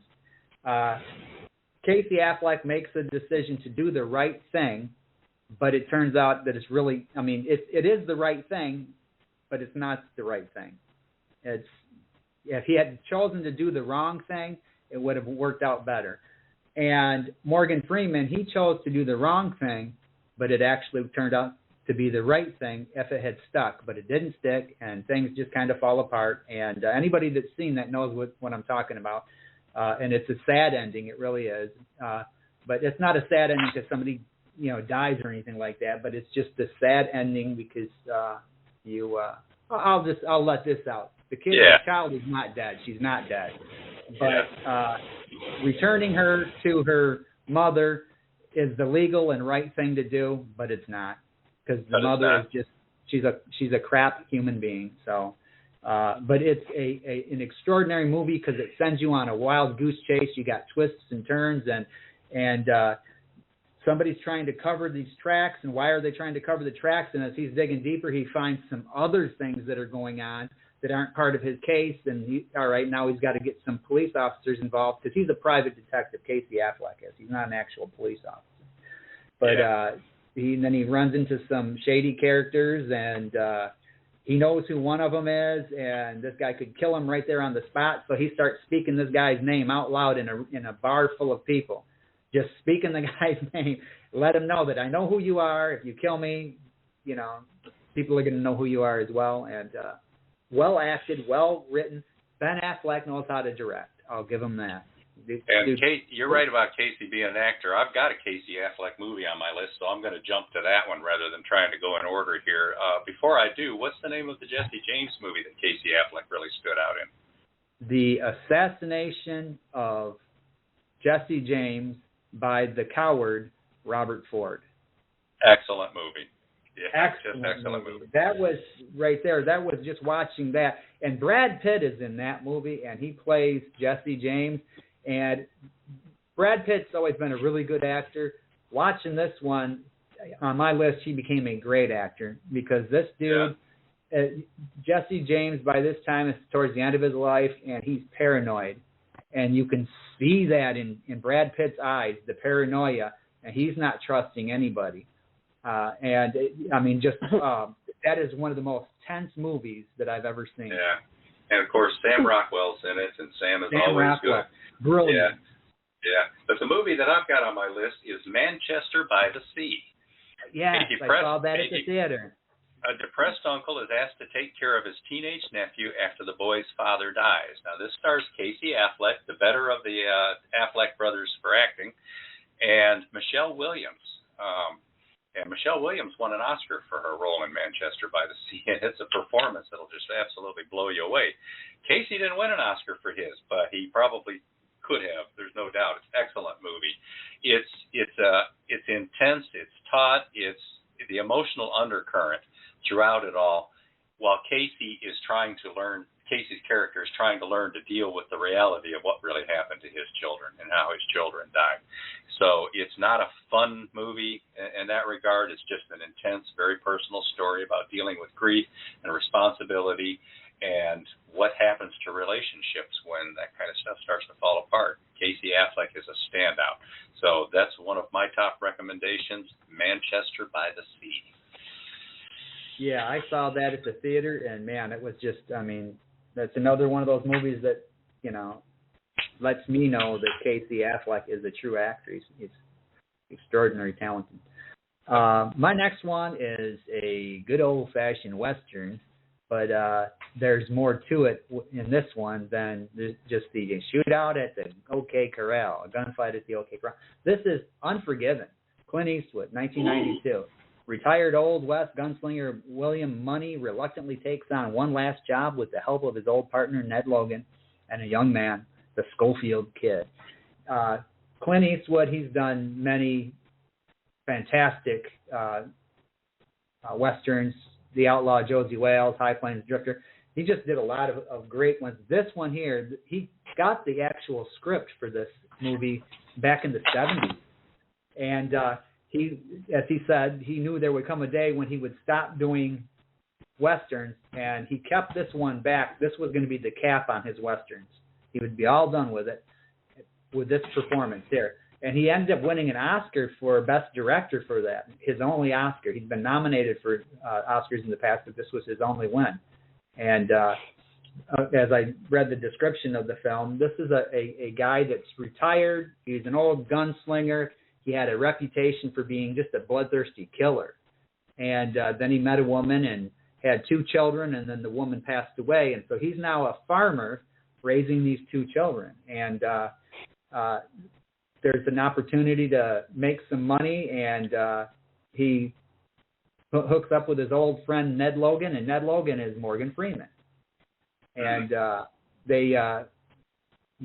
Casey Affleck makes a decision to do the right thing, but it turns out that it's really, it is the right thing, but it's not the right thing. If he had chosen to do the wrong thing, it would have worked out better. And Morgan Freeman, he chose to do the wrong thing, but it actually turned out to be the right thing if it had stuck, but it didn't stick, and things just kind of fall apart. And anybody that's seen that knows what I'm talking about. And it's a sad ending, it really is. But it's not a sad ending because somebody, dies or anything like that. But it's just a sad ending because I'll let this out. The child is not dead. She's not dead. But returning her to her mother is the legal and right thing to do, but it's not, because the mother is just she's a crap human being. So, but it's an extraordinary movie because it sends you on a wild goose chase. You got twists and turns, and somebody's trying to cover these tracks, and why are they trying to cover the tracks? And as he's digging deeper, he finds some other things that are going on that aren't part of his case, and all right, now he's got to get some police officers involved because he's a private detective, Casey Affleck is. He's not an actual police officer. But then he runs into some shady characters, and he knows who one of them is, and this guy could kill him right there on the spot, so he starts speaking this guy's name out loud in a bar full of people. Just speaking the guy's name, let him know that I know who you are. If you kill me, people are going to know who you are as well, and well acted, well written. Ben Affleck knows how to direct. I'll give him that. And you're right about Casey being an actor. I've got a Casey Affleck movie on my list, so I'm going to jump to that one rather than trying to go in order here. Before I do, what's the name of the Jesse James movie that Casey Affleck really stood out in? The Assassination of Jesse James by the coward Robert Ford. Excellent movie. Yeah, excellent movie. That was right there. That was just watching that. And Brad Pitt is in that movie, and he plays Jesse James. And Brad Pitt's always been a really good actor. Watching this one, on my list, he became a great actor because this dude, Jesse James, by this time, is towards the end of his life, and he's paranoid. And you can see that in Brad Pitt's eyes, the paranoia, and he's not trusting anybody. That is one of the most tense movies that I've ever seen. Yeah. And, of course, Sam Rockwell's in it, and Sam is always good. Brilliant. Yeah. But the movie that I've got on my list is Manchester by the Sea. Yes, I saw that at the theater. A depressed uncle is asked to take care of his teenage nephew after the boy's father dies. Now, this stars Casey Affleck, the better of the Affleck brothers for acting, and Michelle Williams. And Michelle Williams won an Oscar for her role in Manchester by the Sea, and it's a performance that'll just absolutely blow you away. Casey didn't win an Oscar for his, but he probably could have. There's no doubt. It's an excellent movie. It's intense. It's taut. It's the emotional undercurrent throughout it all, while Casey's character is trying to learn to deal with the reality of what really happened to his children and how his children died. So it's not a fun movie in that regard. It's just an intense, very personal story about dealing with grief and responsibility and what happens to relationships when that kind of stuff starts to fall apart. Casey Affleck is a standout. So that's one of my top recommendations, Manchester by the Sea. Yeah, I saw that at the theater, and, man, it was just, that's another one of those movies that, lets me know that Casey Affleck is a true actor. He's extraordinarily talented. My next one is a good old-fashioned Western, but there's more to it in this one than just the shootout at the OK Corral, a gunfight at the OK Corral. This is Unforgiven, Clint Eastwood, 1992. Retired Old West gunslinger William Money reluctantly takes on one last job with the help of his old partner Ned Logan and a young man, the Schofield Kid. Clint Eastwood, he's done many fantastic westerns, The Outlaw Josie Wales, High Plains Drifter. He just did a lot of great ones. This one here, he got the actual script for this movie back in the 70s. And he, as he said, he knew there would come a day when he would stop doing westerns, and he kept this one back. This was going to be the cap on his westerns. He would be all done with it, with this performance here. And he ended up winning an Oscar for Best Director for that, his only Oscar. He's been nominated for Oscars in the past, but this was his only win. And as I read the description of the film, this is a guy that's retired. He's an old gunslinger. He had a reputation for being just a bloodthirsty killer. And then he met a woman and had 2 children, and then the woman passed away. And so he's now a farmer raising these 2 children. And there's an opportunity to make some money, and he hooks up with his old friend Ned Logan, and Ned Logan is Morgan Freeman. And they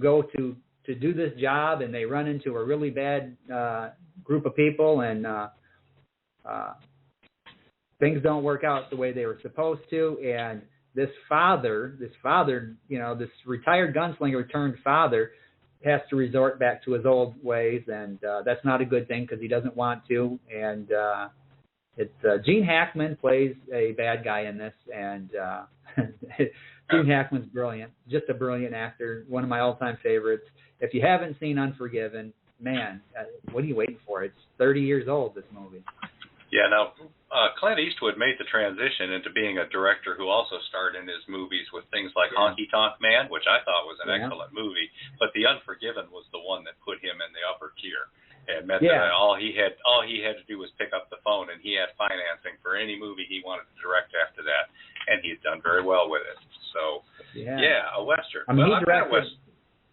go to do this job, and they run into a really bad group of people, and things don't work out the way they were supposed to. And this father, you know, this retired gunslinger turned father, has to resort back to his old ways, and that's not a good thing because he doesn't want to. And it's Gene Hackman plays a bad guy in this, and Gene Hackman's brilliant, just a brilliant actor, one of my all-time favorites. If you haven't seen Unforgiven, man, what are you waiting for? It's 30 years old, this movie. Yeah, now, Clint Eastwood made the transition into being a director who also starred in his movies with things like Honky Tonk Man, which I thought was an excellent movie, but The Unforgiven was the one that put him in the upper tier. It meant that all he had to do was pick up the phone, and he had financing for any movie he wanted to direct after that, and he's done very well with it. So, a Western. I mean,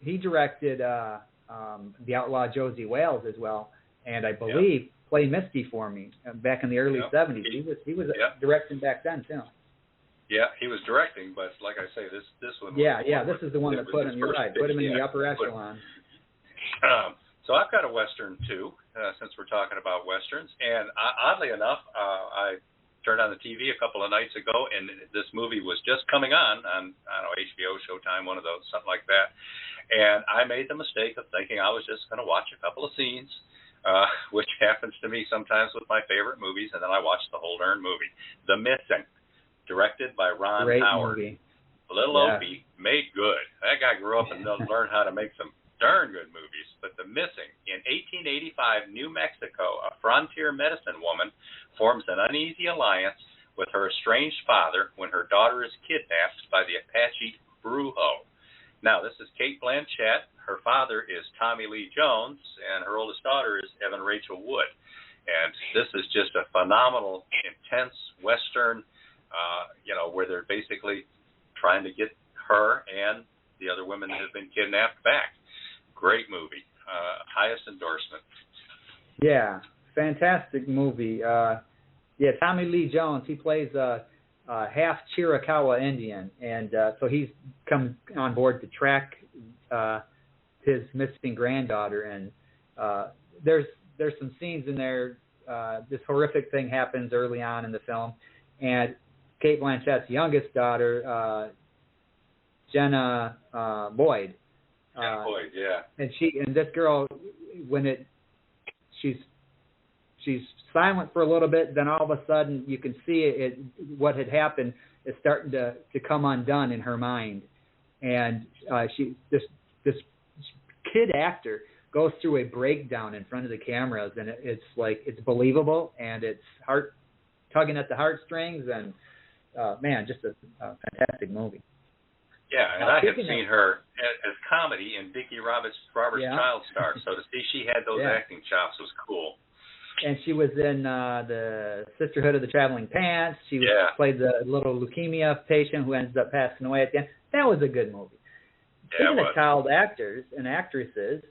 he directed The Outlaw Josie Wales as well, and I believe Play Misty for Me back in the early 70s. He was directing back then too. Yeah, he was directing, but like I say, this one. This is the one that put him. You're right. Put him in the upper echelon. So I've got a Western too, since we're talking about Westerns, and oddly enough, I turned on the TV a couple of nights ago, and this movie was just coming on I don't know, HBO, Showtime, one of those, something like that, and I made the mistake of thinking I was just going to watch a couple of scenes. Which happens to me sometimes with my favorite movies, and then I watch the whole darn movie. The Missing, directed by Ron Howard. Movie. Little Opie, made good. That guy grew up and learned how to make some darn good movies. But The Missing, in 1885, New Mexico, a frontier medicine woman forms an uneasy alliance with her estranged father when her daughter is kidnapped by the Apache Brujo. Now, this is Cate Blanchett. Her father is Tommy Lee Jones, and her oldest daughter is Evan Rachel Wood. And this is just a phenomenal, intense Western, where they're basically trying to get her and the other women that have been kidnapped back. Great movie. Highest endorsement. Yeah, fantastic movie. Tommy Lee Jones, he plays half Chiricahua Indian, and so he's come on board to track his missing granddaughter, and there's some scenes in there. This horrific thing happens early on in the film, and Cate Blanchett's youngest daughter, Jenna Boyd. Boyd, yeah. And this girl, she's silent for a little bit, then all of a sudden you can see what had happened is starting to come undone in her mind, and this kid actor goes through a breakdown in front of the cameras, and it's like, it's believable, and it's tugging at the heartstrings, and just a fantastic movie. Yeah, and I have seen her as comedy in Vicki Roberts' Child Star, so to see she had those acting chops was cool. and she was in the Sisterhood of the Traveling Pants. She played the little leukemia patient who ends up passing away at the end. That was a good movie. Speaking of child actors and actresses,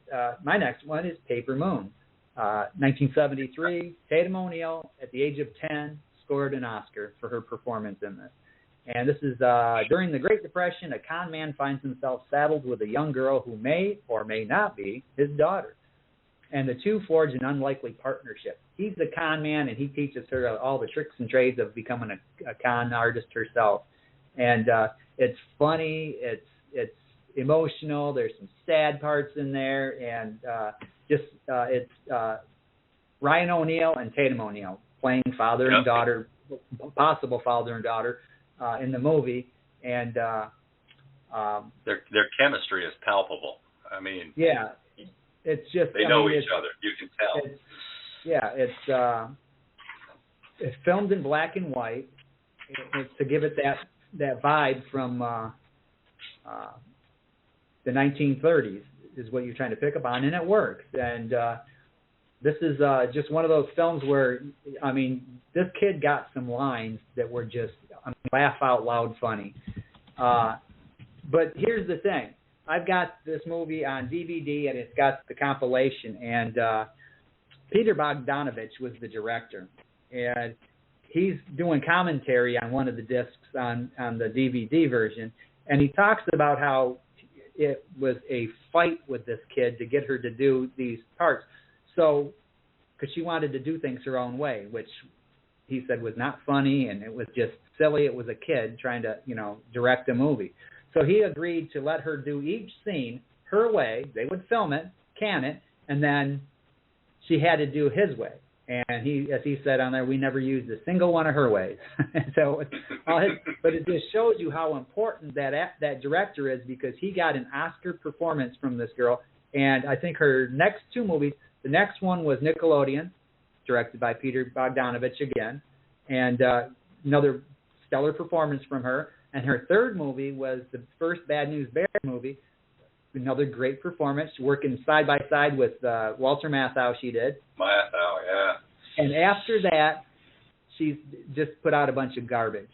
my next one is Paper Moon. 1973, Tatum O'Neal, at the age of 10, scored an Oscar for her performance in this. And this is during the Great Depression, a con man finds himself saddled with a young girl who may or may not be his daughter. And the two forge an unlikely partnership. He's the con man, and he teaches her all the tricks and trades of becoming a con artist herself. And it's funny, it's emotional, there's some sad parts in there, and it's Ryan O'Neal and Tatum O'Neal playing father and daughter, possible father and daughter in the movie, and their chemistry is palpable. I mean, it's just they know each other. You can tell. It's filmed in black and white. It's to give it that vibe from the 1930s is what you're trying to pick up on, and it works. And this is just one of those films where, I mean, this kid got some lines that were just laugh out loud funny. But here's the thing. I've got this movie on DVD, and it's got the compilation, and Peter Bogdanovich was the director. And he's doing commentary on one of the discs on the DVD version, and he talks about how it was a fight with this kid to get her to do these parts. So, because she wanted to do things her own way, which he said was not funny, and it was just silly. It was a kid trying to, direct a movie. So he agreed to let her do each scene her way. They would film it, can it, and then she had to do his way. And he, as he said on there, we never used a single one of her ways. So, but it just shows you how important that director is, because he got an Oscar performance from this girl. And I think her next two movies, the next one was Nickelodeon, directed by Peter Bogdanovich again, and another stellar performance from her. And her third movie was the first Bad News Bears movie, another great performance, working side by side with Walter Matthau. She did. Matthau, yeah. And after that, she's just put out a bunch of garbage.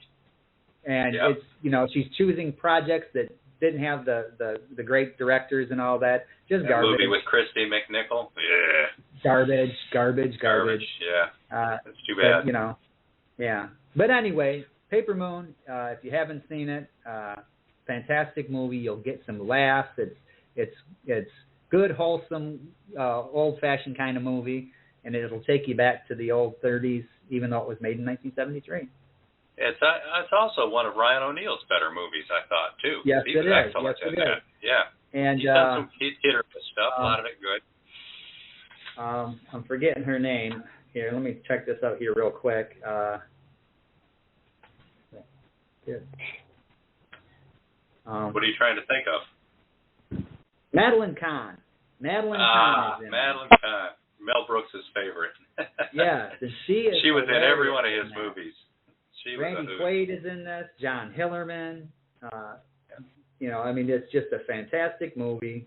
And it's, she's choosing projects that didn't have the great directors and all that. Just garbage. Movie with Christy McNichol. Yeah. Garbage. Yeah. That's too bad. But, yeah. But anyway, Paper Moon, if you haven't seen it, fantastic movie. You'll get some laughs. It's good, wholesome, old-fashioned kind of movie, and it'll take you back to the old 30s, even though it was made in 1973. It's also one of Ryan O'Neal's better movies, I thought, too. Yes, it is. Excellent in that. Yeah. And he's done some hit-or-miss stuff, a lot of it good. I'm forgetting her name. Here, let me check this out here real quick. What are you trying to think of? Madeline Kahn. Madeline Kahn. Mel Brooks' favorite. Yeah, she was in every one of his movies. Randy Quaid is in this. John Hillerman. It's just a fantastic movie.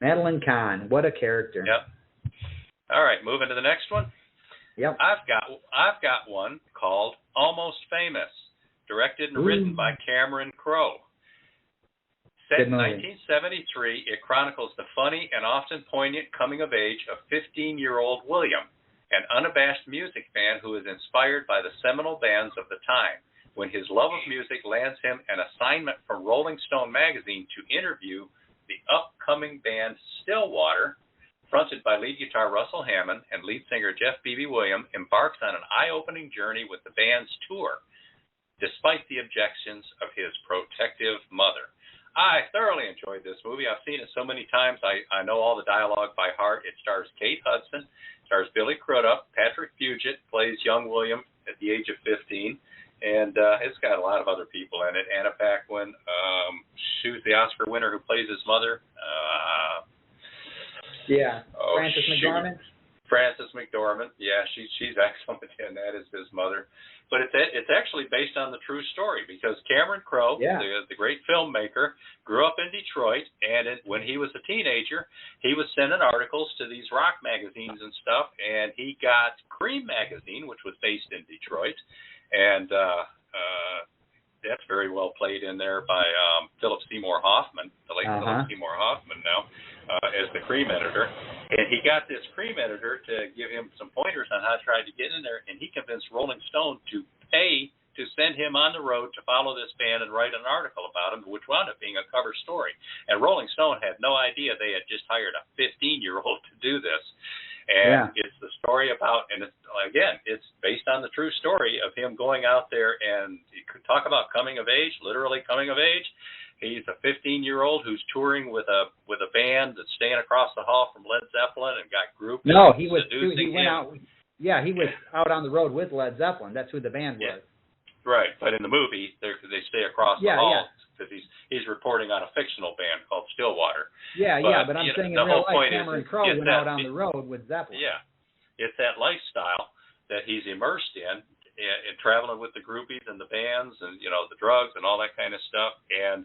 Madeline Kahn, what a character. Yep. All right, moving to the next one. Yep. I've got one called Almost Famous, directed and written by Cameron Crowe. Set in 1973, it chronicles the funny and often poignant coming of age of 15-year-old William, an unabashed music fan who is inspired by the seminal bands of the time, when his love of music lands him an assignment from Rolling Stone magazine to interview the upcoming band Stillwater, fronted by lead guitar Russell Hammond, and lead singer Jeff "BB" Williams, embarks on an eye-opening journey with the band's tour, despite the objections of his protective mother. I thoroughly enjoyed this movie. I've seen it so many times. I know all the dialogue by heart. It stars Kate Hudson, stars Billy Crudup, Patrick Fugit plays young William at the age of 15, and it's got a lot of other people in it. Anna Paquin, who's the Oscar winner who plays his mother? Frances McDormand. Frances McDormand, yeah, she's excellent in that as his mother. But it's actually based on the true story because Cameron Crowe, the great filmmaker, grew up in Detroit, and when he was a teenager, he was sending articles to these rock magazines and stuff, and he got Cream magazine, which was based in Detroit, and that's very well played in there by Philip Seymour Hoffman, the late Philip Seymour Hoffman now, as the Cream editor. And he got this Cream editor to give him some pointers on how to try to get in there, and he convinced Rolling Stone to pay to send him on the road to follow this band and write an article about him, which wound up being a cover story. And Rolling Stone had no idea they had just hired a 15-year-old to do this. And it's the story about, and it's based on the true story of him going out there, and you could talk about coming of age, literally coming of age. He's a 15-year-old who's touring with a band that's staying across the hall from Led Zeppelin and got groups. No, he went out. Yeah, he was out on the road with Led Zeppelin. That's who the band was. Right, but in the movie, they stay across the hall because he's reporting on a fictional band called Stillwater. But I'm saying in real life, Cameron Crowe went out on the road with Zeppelin. Yeah, it's that lifestyle that he's immersed in traveling with the groupies and the bands and, the drugs and all that kind of stuff. And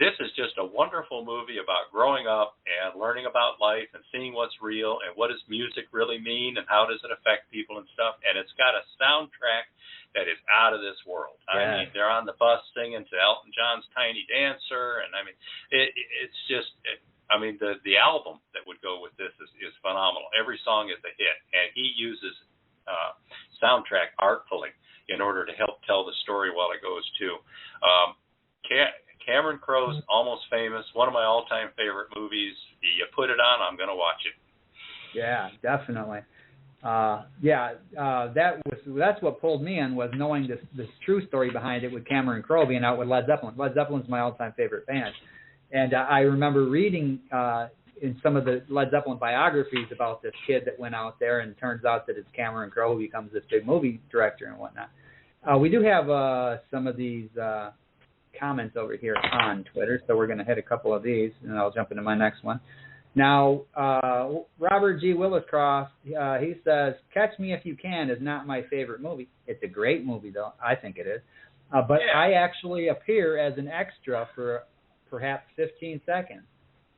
this is just a wonderful movie about growing up and learning about life and seeing what's real and what does music really mean and how does it affect people and stuff. And it's got a soundtrack that is out of this world. I mean, they're on the bus singing to Elton John's Tiny Dancer. And I mean, it's just, the album that would go with this is phenomenal. Every song is a hit. And he uses soundtrack artfully in order to help tell the story while it goes too. Cameron Crowe's Almost Famous, one of my all-time favorite movies. You put it on, I'm going to watch it. Yeah, definitely. That's what pulled me in, was knowing this true story behind it with Cameron Crowe being out with Led Zeppelin. Led Zeppelin's my all-time favorite band. And I remember reading in some of the Led Zeppelin biographies about this kid that went out there, and it turns out that it's Cameron Crowe who becomes this big movie director and whatnot. We do have some of these comments over here on Twitter, so we're going to hit a couple of these, and I'll jump into my next one. Now, Robert G. Williscroft, he says, Catch Me If You Can is not my favorite movie. It's a great movie, though. I think it is. But I actually appear as an extra for perhaps 15 seconds.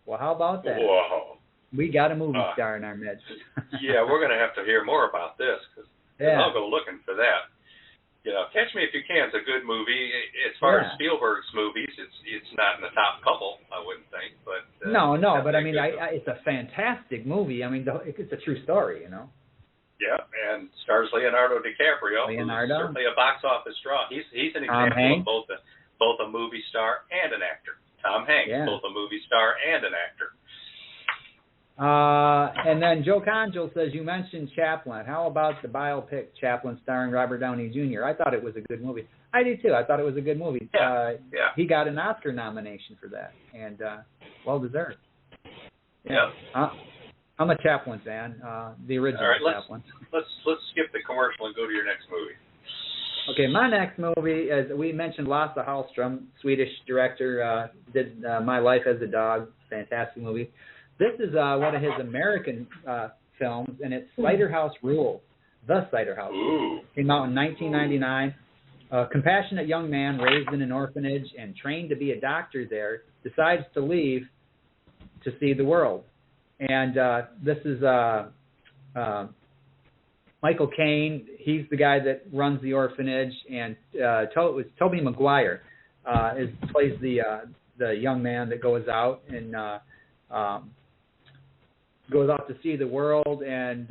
Well, how about that? Whoa. We got a movie star in our midst. We're going to have to hear more about this, because I'll go looking for that. Catch Me If You Can is a good movie. As far as Spielberg's movies, it's not in the top couple, I wouldn't think. But but I mean, it's a fantastic movie. I mean, it's a true story, Yeah, and stars Leonardo DiCaprio, who's certainly a box office draw. He's an example of both a movie star and an actor. Tom Hanks, both a movie star and an actor. And then Joe Conjul says, you mentioned Chaplin. How about the biopic Chaplin starring Robert Downey Jr.? I thought it was a good movie. I do, too. I thought it was a good movie. He got an Oscar nomination for that, and well-deserved. Yeah. I'm a Chaplin fan, the original Chaplin. Let's skip the commercial and go to your next movie. Okay, my next movie, as we mentioned, Lasse Hallström, Swedish director, did My Life as a Dog, fantastic movie. This is one of his American films, and it's Cider House Rules, The Cider House Rules. Came out in 1999. A compassionate young man raised in an orphanage and trained to be a doctor there decides to leave to see the world. And this is Michael Caine. He's the guy that runs the orphanage, and Tobey Maguire plays the young man that goes out and goes out to see the world, and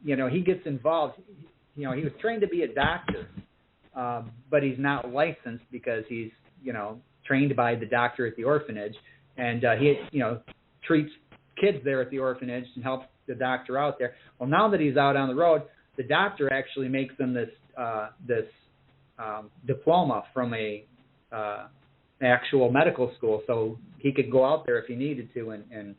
he gets involved. He was trained to be a doctor, but he's not licensed because he's trained by the doctor at the orphanage, and he treats kids there at the orphanage and helps the doctor out there. Well, now that he's out on the road, the doctor actually makes him this diploma from a actual medical school, so he could go out there if he needed to and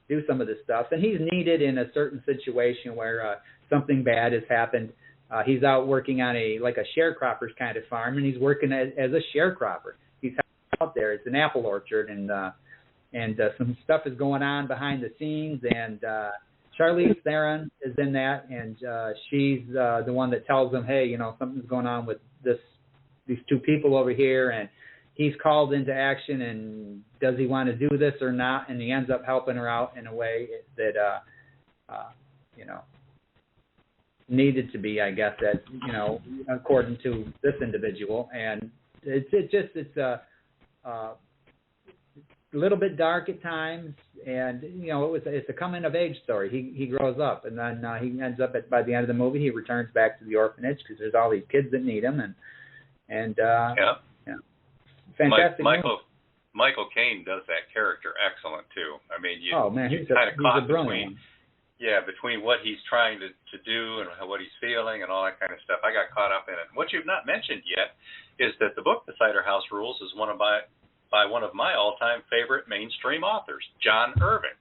do some of this stuff. And he's needed in a certain situation where something bad has happened. He's out working on a sharecropper's kind of farm, and he's working as a sharecropper. He's out there. It's an apple orchard, and some stuff is going on behind the scenes, and Charlize Theron is in that, and she's the one that tells them, hey, something's going on with these two people over here, and he's called into action, and does he want to do this or not? And he ends up helping her out in a way that, needed to be, I guess, that, according to this individual. And it's a little bit dark at times, and it's a coming of age story. He grows up, and then he ends up by the end of the movie, he returns back to the orphanage because there's all these kids that need him, and fantastic. Michael Caine does that character excellent too. I mean, he's kind of caught a brilliant between what he's trying to do and what he's feeling and all that kind of stuff. I got caught up in it. What you've not mentioned yet is that the book The Cider House Rules is by one of my all-time favorite mainstream authors, John Irving.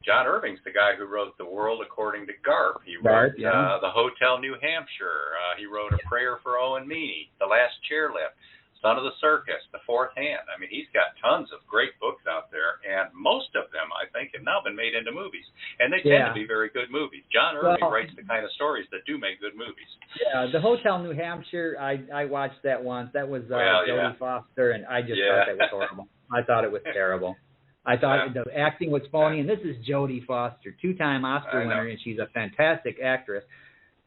John Irving's the guy who wrote The World According to Garp. He wrote The Hotel New Hampshire. He wrote A Prayer for Owen Meany, The Last Chairlift, Son of the Circus, The Fourth Hand. I mean, he's got tons of great books out there, and most of them, I think, have now been made into movies. And they tend to be very good movies. John Irving writes the kind of stories that do make good movies. Yeah, The Hotel New Hampshire, I watched that once. That was Jodie Foster, and I just thought that was horrible. I thought it was terrible. I thought the acting was phony, and this is Jodie Foster, 2-time Oscar winner, and she's a fantastic actress.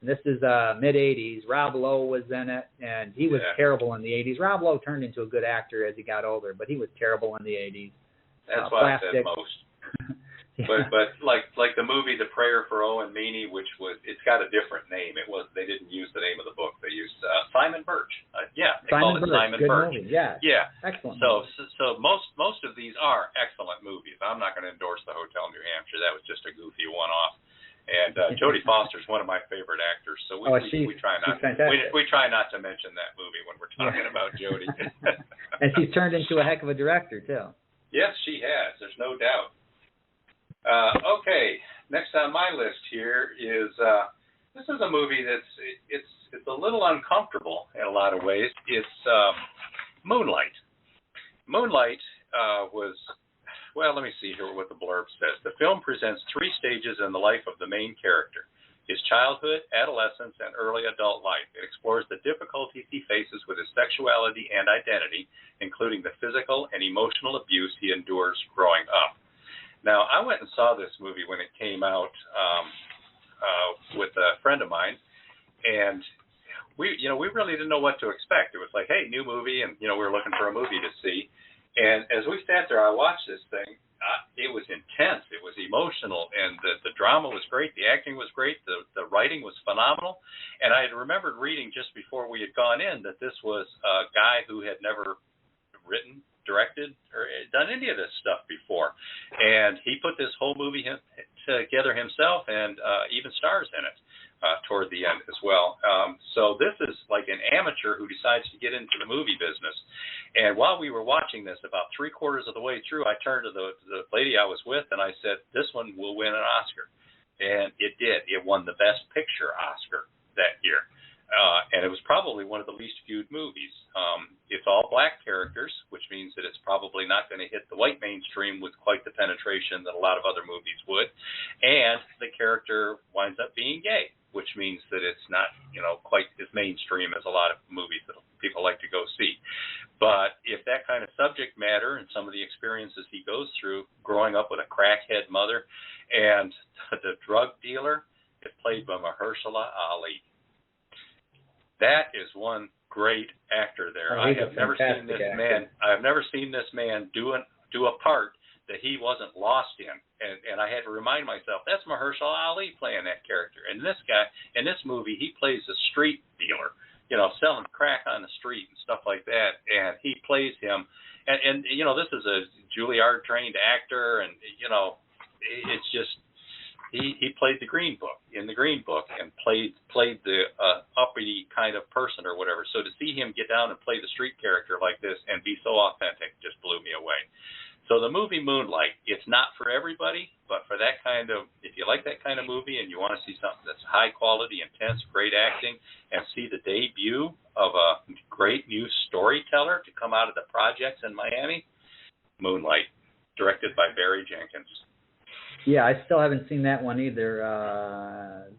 This is mid-'80s. Rob Lowe was in it, and he was terrible in the '80s. Rob Lowe turned into a good actor as he got older, but he was terrible in the '80s. That's why I said most. But like the movie The Prayer for Owen Meany, it's got a different name. They didn't use the name of the book. They used Simon Birch. They call it Simon Birch. Movie. Yeah. Excellent. So most of these are excellent movies. I'm not going to endorse The Hotel New Hampshire. That was just a goofy one-off. And Jodie Foster is one of my favorite actors, so we try not to mention that movie when we're talking about Jodie. And she's turned into a heck of a director too. Yes, she has. There's no doubt. Okay, next on my list here is this is a movie it's a little uncomfortable in a lot of ways. It's Moonlight. Moonlight was. Well, let me see here what the blurb says. The film presents 3 stages in the life of the main character, his childhood, adolescence, and early adult life. It explores the difficulties he faces with his sexuality and identity, including the physical and emotional abuse he endures growing up. Now, I went and saw this movie when it came out with a friend of mine, and we really didn't know what to expect. It was like, hey, new movie, and we were looking for a movie to see. And as we sat there, I watched this thing. It was intense. It was emotional, and the drama was great. The acting was great. The writing was phenomenal. And I had remembered reading just before we had gone in that this was a guy who had never written, directed, or done any of this stuff before. And he put this whole movie together himself, and even stars in it toward the end as well. So this is like an amateur who decides to get into the movie business. And while we were watching this, about 3/4 of the way through, I turned to the lady I was with, and I said, this one will win an Oscar. And it did. It won the Best Picture Oscar that year. And it was probably one of the least viewed movies. It's all black characters, which means that it's probably not going to hit the white mainstream with quite the penetration that a lot of other movies would. And the character winds up being gay, which means that it's not, quite as mainstream as a lot of movies that people like to go see. But if that kind of subject matter and some of the experiences he goes through growing up with a crackhead mother and the drug dealer is played by Mahershala Ali. That is one great actor there. I have never seen this man. I have never seen this man do a part that he wasn't lost in. And I had to remind myself, that's Mahershala Ali playing that character. And this guy, in this movie, he plays a street dealer, selling crack on the street and stuff like that. And he plays him. And this is a Juilliard-trained actor, and, it's just, he played the Green Book in the Green Book and played the uppity kind of person or whatever. So to see him get down and play the street character like this and be so authentic just blew me away. So the movie Moonlight, it's not for everybody, but for that kind of, if you like that kind of movie and you want to see something that's high quality, intense, great acting, and see the debut of a great new storyteller to come out of the projects in Miami, Moonlight, directed by Barry Jenkins. Yeah, I still haven't seen that one either.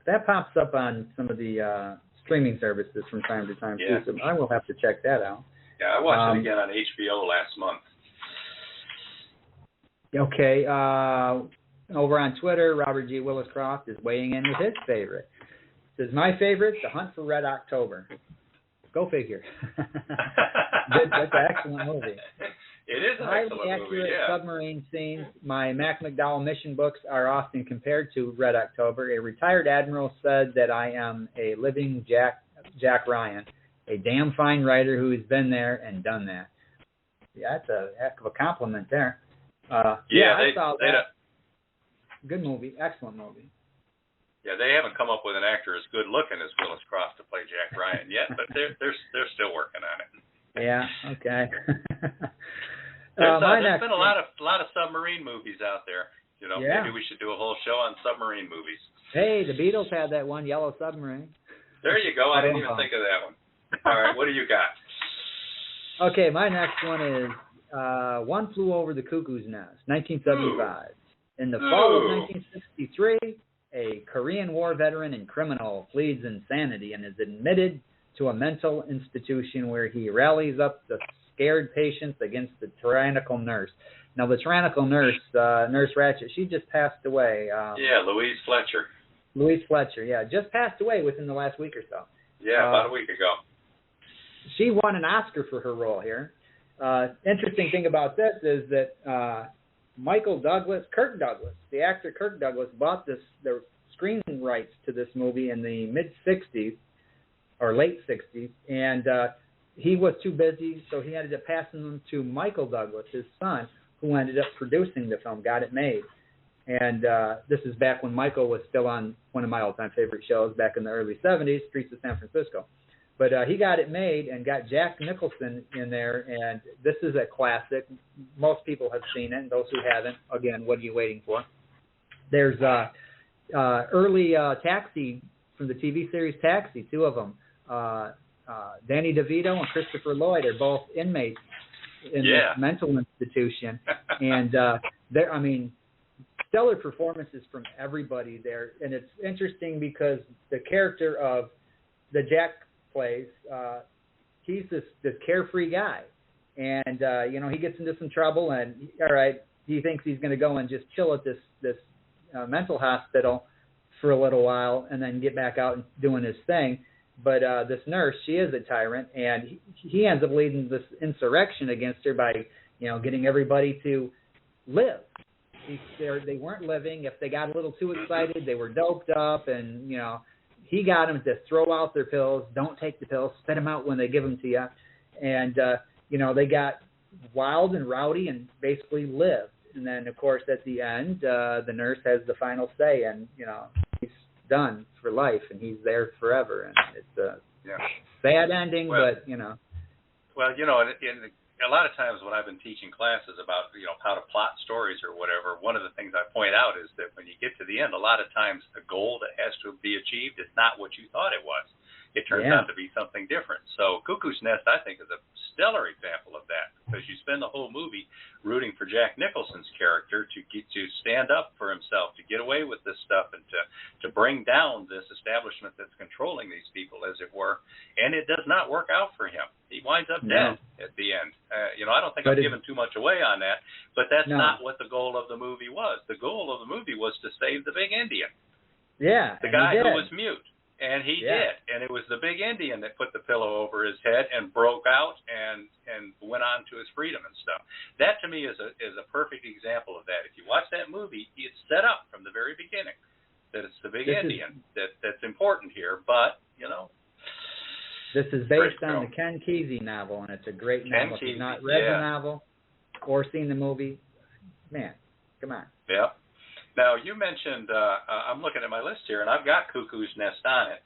That pops up on some of the streaming services from time to time, too, so I will have to check that out. Yeah, I watched it again on HBO last month. Okay. Over on Twitter, Robert G. Willis-Croft is weighing in with his favorite. Says, my favorite, The Hunt for Red October. Go figure. That's an excellent movie. It is an excellent movie, accurate submarine scenes. My Mac McDowell mission books are often compared to Red October. A retired admiral said that I am a living Jack Ryan, a damn fine writer who has been there and done that. Yeah, that's a heck of a compliment there. I saw that. Good movie, excellent movie. Yeah, they haven't come up with an actor as good looking as Willis Croft to play Jack Ryan yet, but they're still working on it. Yeah. Okay. There's been a lot of submarine movies out there. You know, maybe we should do a whole show on submarine movies. Hey, the Beatles had that one, Yellow Submarine. There you go. I didn't even think of that one. All right, what do you got? Okay, my next one is One Flew Over the Cuckoo's Nest, 1975. In the fall of 1963, a Korean War veteran and criminal pleads insanity and is admitted to a mental institution where he rallies up the scared patients against the tyrannical nurse. Now, the tyrannical nurse, Nurse Ratched, she just passed away. Louise Fletcher. Louise Fletcher, just passed away within the last week or so. Yeah, about a week ago. She won an Oscar for her role here. Interesting thing about this is that Kirk Douglas, the actor Kirk Douglas, bought the screen rights to this movie in the mid-'60s, or late 60s, and he was too busy, so he ended up passing them to Michael Douglas, his son, who ended up producing the film, got it made. And this is back when Michael was still on one of my all-time favorite shows back in the early 70s, Streets of San Francisco. But he got it made and got Jack Nicholson in there, and this is a classic. Most people have seen it, and those who haven't, again, what are you waiting for? There's early Taxi from the TV series Taxi, two of them. Danny DeVito and Christopher Lloyd are both inmates in this mental institution, and stellar performances from everybody there. And it's interesting because the character of the Jack plays, he's this carefree guy, and he gets into some trouble, and he thinks he's going to go and just chill at this mental hospital for a little while and then get back out and doing his thing. But this nurse, she is a tyrant, and he ends up leading this insurrection against her by, getting everybody to live. They weren't living. If they got a little too excited, they were doped up, and, he got them to throw out their pills, don't take the pills, spit them out when they give them to you. And, they got wild and rowdy and basically lived. And then, of course, at the end, the nurse has the final say, and, he's done for life, and he's there forever. And it's a sad ending, but. Well, a lot of times when I've been teaching classes about, how to plot stories or whatever, one of the things I point out is that when you get to the end, a lot of times the goal that has to be achieved is not what you thought it was. It turns out to be something different. So Cuckoo's Nest, I think, is a stellar example of that, because you spend the whole movie rooting for Jack Nicholson's character to stand up for himself, to get away with this stuff, and to bring down this establishment that's controlling these people, as it were. And it does not work out for him. He winds up dead at the end. I don't think I'm giving too much away on that, but that's not what the goal of the movie was. The goal of the movie was to save the big Indian. Yeah. The guy who was mute. And he did, and it was the big Indian that put the pillow over his head and broke out and went on to his freedom and stuff. That to me is a perfect example of that. If you watch that movie, it's set up from the very beginning that it's the big Indian that's important here. But this is based on the Ken Kesey novel, and it's a great novel. If you've not read the novel or seen the movie, man, come on. Yeah. Now, you mentioned, I'm looking at my list here, and I've got Cuckoo's Nest on it.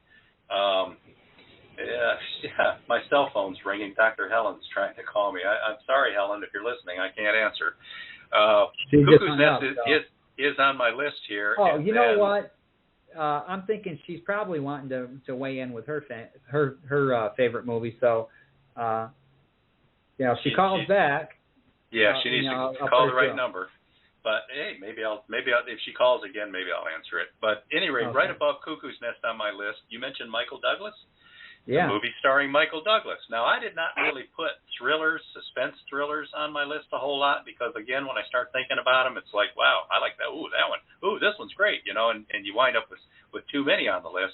My cell phone's ringing. Dr. Helen's trying to call me. I'm sorry, Helen, if you're listening. I can't answer. Cuckoo's Nest is on my list here. Oh, you know what? I'm thinking she's probably wanting to weigh in with her favorite movie. So, she calls back. Yeah, she needs to call the right number. But hey, maybe I'll if she calls again, maybe I'll answer it. But at any rate, right above Cuckoo's Nest on my list, you mentioned Michael Douglas. Yeah. The movie starring Michael Douglas. Now, I did not really put thrillers, suspense thrillers on my list a whole lot because, again, when I start thinking about them, it's like, wow, I like that. Ooh, that one. Ooh, this one's great, you know, and you wind up with too many on the list.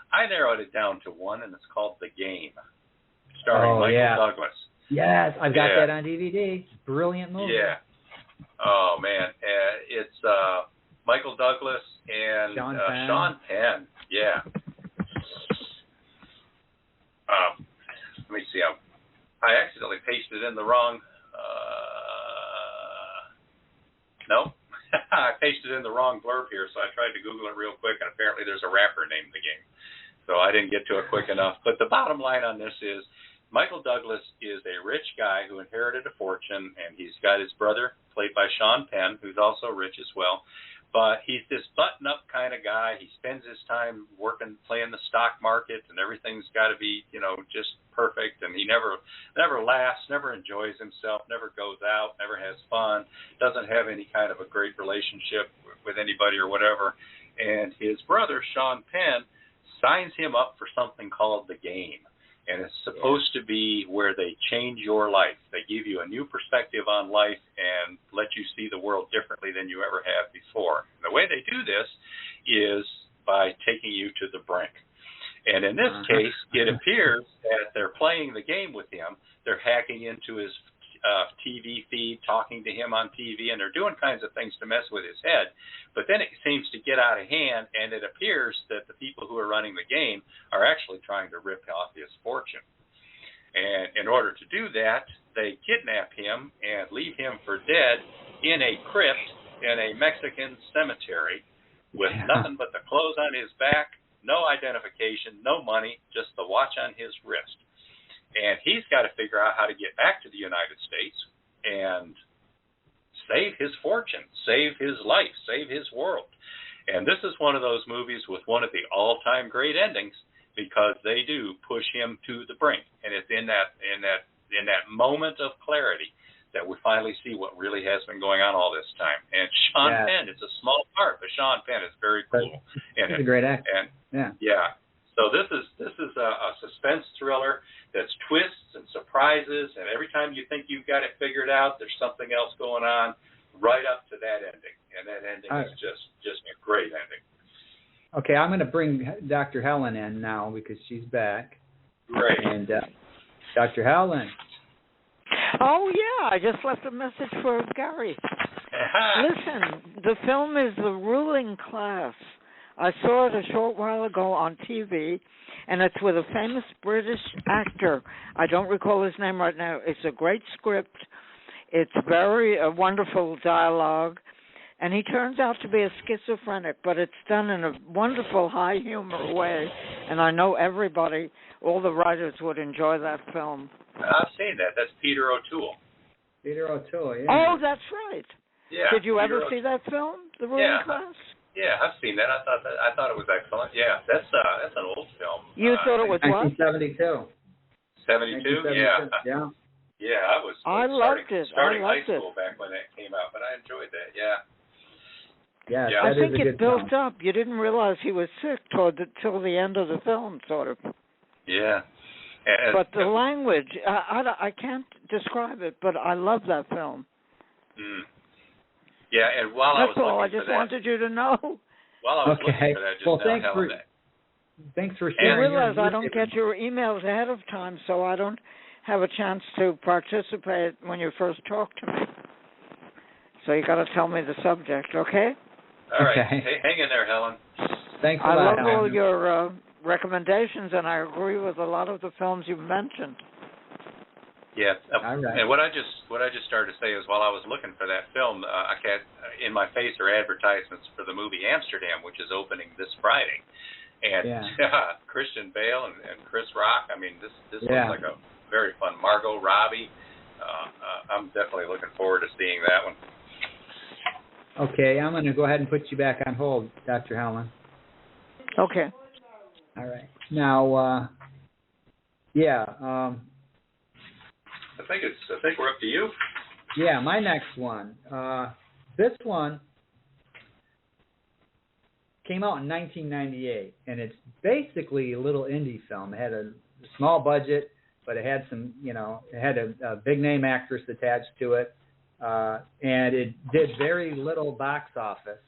I narrowed it down to one, and it's called The Game, starring Michael Douglas. Yes, I've got that on DVD. Brilliant movie. Yeah. Oh, man. It's Michael Douglas and Sean Penn. Yeah. Let me see. I accidentally pasted in the wrong. No, I pasted in the wrong blurb here, so I tried to Google it real quick, and apparently there's a rapper named The Game. So I didn't get to it quick enough. But the bottom line on this is Michael Douglas is a rich guy who inherited a fortune, and he's got his brother, played by Sean Penn, who's also rich as well. But he's this button-up kind of guy. He spends his time working, playing the stock market, and everything's got to be, you know, just perfect. And he never laughs, never enjoys himself, never goes out, never has fun, doesn't have any kind of a great relationship with anybody or whatever. And his brother, Sean Penn, signs him up for something called The Game. And it's supposed to be where they change your life. They give you a new perspective on life and let you see the world differently than you ever have before. And the way they do this is by taking you to the brink. And in this case, it appears that they're playing the game with him. They're hacking into his TV feed, talking to him on TV, and they're doing kinds of things to mess with his head. But then it seems to get out of hand, and it appears that the people who are running the game are actually trying to rip off his fortune. And in order to do that, they kidnap him and leave him for dead in a crypt in a Mexican cemetery with nothing but the clothes on his back, no identification, no money, just the watch on his wrist. And he's got to figure out how to get back to the United States and save his fortune, save his life, save his world. And this is one of those movies with one of the all-time great endings because they do push him to the brink. And it's in that moment of clarity that we finally see what really has been going on all this time. And Sean Penn, it's a small part, but Sean Penn is very cool. He's a great actor. And so this is a suspense thriller that's twists and surprises, and every time you think you've got it figured out, there's something else going on right up to that ending. And that ending is just a great ending. Okay, I'm going to bring Dr. Helen in now because she's back. Great. And Dr. Helen. Oh, yeah, I just left a message for Gary. Listen, the film is The Ruling Class. I saw it a short while ago on TV, and it's with a famous British actor. I don't recall his name right now. It's a great script. It's very wonderful dialogue, and he turns out to be a schizophrenic, but it's done in a wonderful high humor way, and I know everybody, all the writers would enjoy that film. I've seen that. That's Peter O'Toole. Peter O'Toole, yeah. Oh, that's right. Yeah. Did you ever see that film, The Ruling Class? Yeah, I've seen that. I thought it was excellent. Yeah, that's an old film. You thought it was what? 1972. 72? Yeah. Yeah, I was starting high school back when that came out, but I enjoyed that. Yeah. Yeah, I think it built up. You didn't realize he was sick till the end of the film, sort of. Yeah. But the language, I can't describe it, but I love that film. Mm. Yeah, and while I was looking for that... That's all. I just wanted you to know. While I was looking for that, thanks for sharing. You realize I don't get your emails ahead of time, so I don't have a chance to participate when you first talk to me. So you got to tell me the subject, okay? All right. Okay. Hey, hang in there, Helen. Thanks a lot, I love all your recommendations, and I agree with a lot of the films you mentioned. Yeah, and what I just started to say is while I was looking for that film, in my face are advertisements for the movie Amsterdam, which is opening this Friday, and Christian Bale and Chris Rock. I mean, this looks like a very fun. Margot Robbie. I'm definitely looking forward to seeing that one. Okay, I'm going to go ahead and put you back on hold, Dr. Helen. Okay. All right. Now, I think we're up to you. Yeah, my next one. This one came out in 1998, and it's basically a little indie film. It had a small budget, but it had some, it had a big name actress attached to it, and it did very little box office.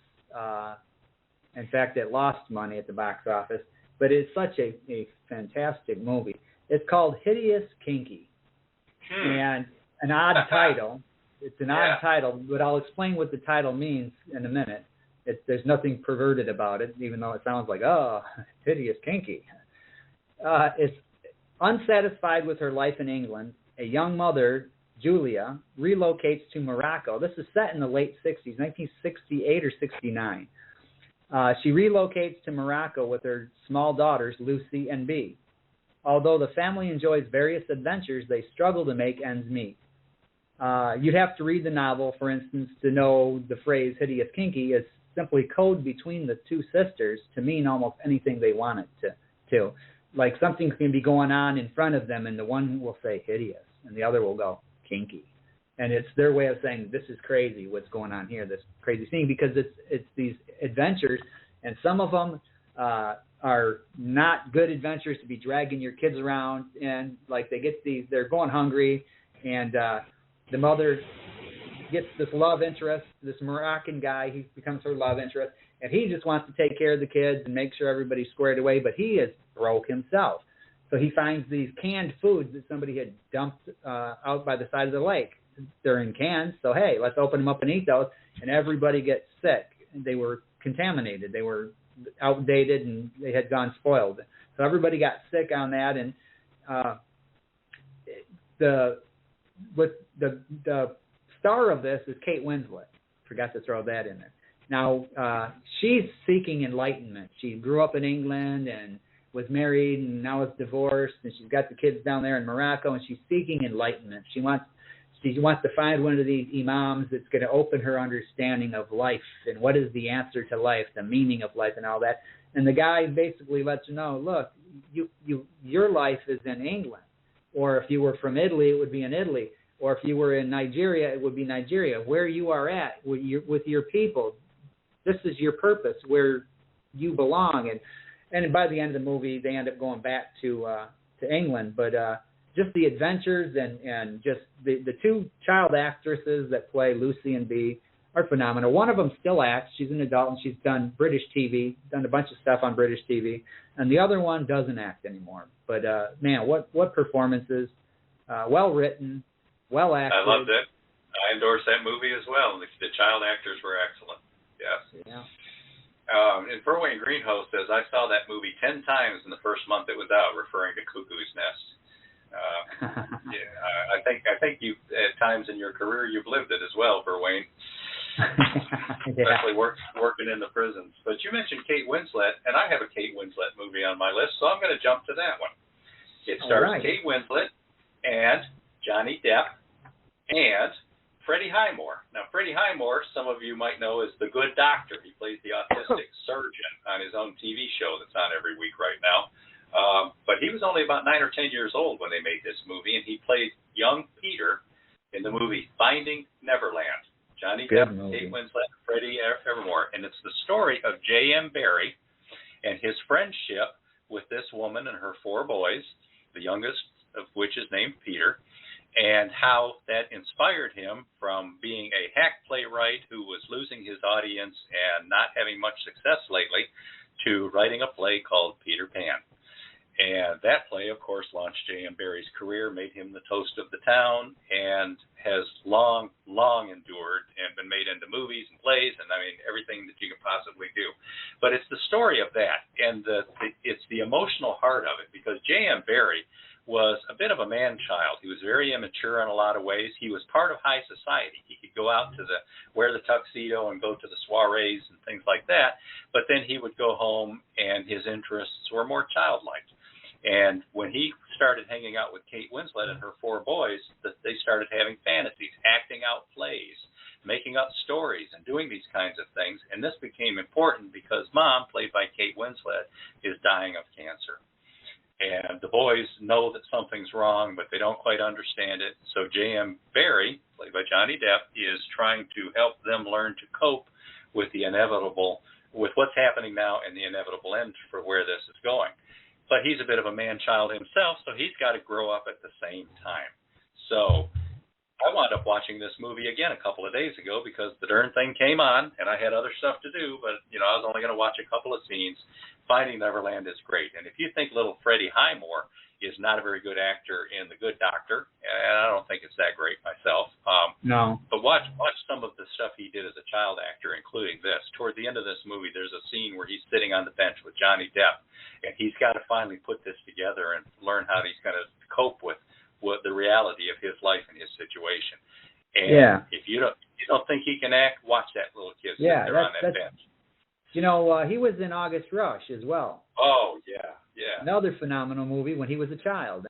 In fact, it lost money at the box office, but it's such a fantastic movie. It's called Hideous Kinky, and an odd title. It's an odd title, but I'll explain what the title means in a minute. There's nothing perverted about it, even though it sounds like, hideous kinky. It's unsatisfied with her life in England. A young mother, Julia, relocates to Morocco. This is set in the late 60s, 1968 or 69. She relocates to Morocco with her small daughters, Lucy and Bee. Although the family enjoys various adventures, they struggle to make ends meet. You'd have to read the novel, for instance, to know the phrase hideous kinky is simply code between the two sisters to mean almost anything they want it to. Like something can be going on in front of them, and the one will say hideous, and the other will go kinky. And it's their way of saying, this is crazy, what's going on here, this crazy thing, because it's these adventures, and some of them are not good adventures to be dragging your kids around, and like they're going hungry, and the mother gets this love interest, this Moroccan guy, he becomes her love interest, and he just wants to take care of the kids and make sure everybody's squared away, but he is broke himself. So he finds these canned foods that somebody had dumped out by the side of the lake. They're in cans, so hey, let's open them up and eat those, and everybody gets sick. They were contaminated. They were outdated, and they had gone spoiled. So everybody got sick on that, and the star of this is Kate Winslet. Forgot to throw that in there. Now, she's seeking enlightenment. She grew up in England and was married and now is divorced, and she's got the kids down there in Morocco, and she's seeking enlightenment. She wants to find one of these imams that's going to open her understanding of life and what is the answer to life, the meaning of life and all that. And the guy basically lets her know, look, your life is in England. Or if you were from Italy, it would be in Italy. Or if you were in Nigeria, it would be Nigeria. Where you are at with your people, this is your purpose, where you belong. And by the end of the movie, they end up going back to England. But just the adventures and just the two child actresses that play Lucy and Bee are phenomenal. One of them still acts. She's an adult, and she's done British TV, done a bunch of stuff on British TV. And the other one doesn't act anymore. But, man, what performances. Well written. Well acted. I loved it. I endorse that movie as well. The child actors were excellent. Yes. Yeah. And Furway and Greenhouse says, I saw that movie 10 times in the first month it was out, referring to Cuckoo's Nest. I think you at times in your career you've lived it as well, Furwayne. Especially working in the prisons. But you mentioned Kate Winslet, and I have a Kate Winslet movie on my list, so I'm going to jump to that one. It stars Kate Winslet and Johnny Depp and Freddie Highmore. Now, Freddie Highmore, some of you might know, is the good doctor. He plays the autistic surgeon on his own TV show that's on every week right now. But he was only about 9 or 10 years old when they made this movie, and he played young Peter in the movie Finding Neverland. Johnny Depp, Kate Winslet, Freddie Highmore. And it's the story of J.M. Barrie and his friendship with this woman and her 4 boys, the youngest of which is named Peter, and how that inspired him from being a hack playwright who was losing his audience and not having much success lately to writing a play called Peter Pan. And that play, of course, launched J.M. Barrie's career, made him the toast of the town, and has long endured and been made into movies and plays and, I mean, everything that you can possibly do. But it's the story of that, and it's the emotional heart of it, because J.M. Barrie was a bit of a man-child. He was very immature in a lot of ways. He was part of high society. He could go out to wear the tuxedo and go to the soirees and things like that, but then he would go home and his interests were more childlike. And when he started hanging out with Kate Winslet and her 4 boys, they started having fantasies, acting out plays, making up stories, and doing these kinds of things. And this became important because Mom, played by Kate Winslet, is dying of cancer. And the boys know that something's wrong, but they don't quite understand it. So J.M. Barrie, played by Johnny Depp, is trying to help them learn to cope with the inevitable, with what's happening now and the inevitable end for where this is going. But he's a bit of a man-child himself, so he's got to grow up at the same time. So I wound up watching this movie again a couple of days ago because the darn thing came on, and I had other stuff to do, but, I was only going to watch a couple of scenes. Finding Neverland is great. And if you think little Freddie Highmore is not a very good actor in The Good Doctor, and I don't think it's that great myself. No. But watch some of the stuff he did as a child actor, including this. Toward the end of this movie, there's a scene where he's sitting on the bench with Johnny Depp, and he's got to finally put this together and learn how he's going to cope with what the reality of his life and his situation. And if you don't think he can act, watch that little kid sitting there on that bench. He was in August Rush as well. Oh, yeah. Another phenomenal movie when he was a child.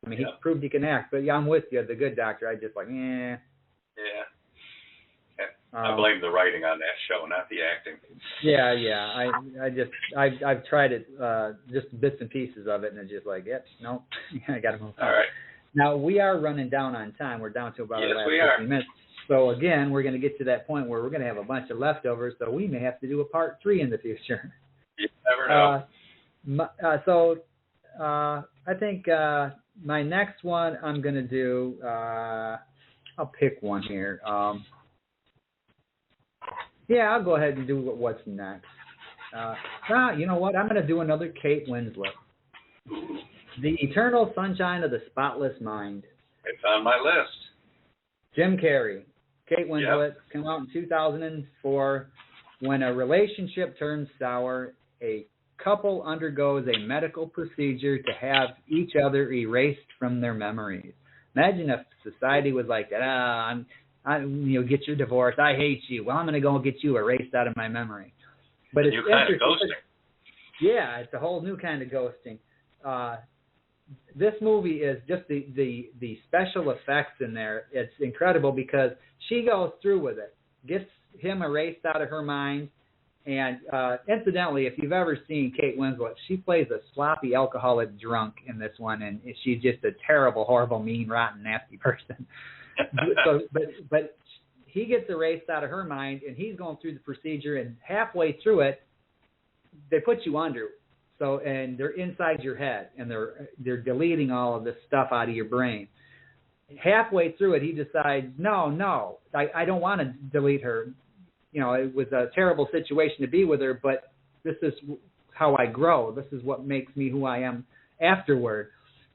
I mean, he proved he can act. But I'm with you. The Good Doctor, I just like, Yeah. I blame the writing on that show, not the acting. Yeah. I've tried it, just bits and pieces of it, and it's just like, nope. I got to move on. All right. Now, we are running down on time. We're down to about the last 15 minutes. So, again, we're going to get to that point where we're going to have a bunch of leftovers, so we may have to do a part 3 in the future. You never know. I think my next one I'm going to do, I'll pick one here. I'll go ahead and do what's next. You know what? I'm going to do another Kate Winslet. The Eternal Sunshine of the Spotless Mind. It's on my list. Jim Carrey. Kate Winslet came out in 2004. When a relationship turns sour, a couple undergoes a medical procedure to have each other erased from their memories. Imagine if society was like that. Get your divorce. I hate you. Well, I'm going to go get you erased out of my memory. But it's new kind of ghosting. Yeah, it's a whole new kind of ghosting. This movie is just the special effects in there. It's incredible because she goes through with it, gets him erased out of her mind. And incidentally, if you've ever seen Kate Winslet, she plays a sloppy alcoholic drunk in this one, and she's just a terrible, horrible, mean, rotten, nasty person. But he gets erased out of her mind, and he's going through the procedure, and halfway through it, they put you under. So, and they're inside your head, and they're deleting all of this stuff out of your brain. Halfway through it, he decides, no, I don't want to delete her. It was a terrible situation to be with her, but this is how I grow. This is what makes me who I am afterward.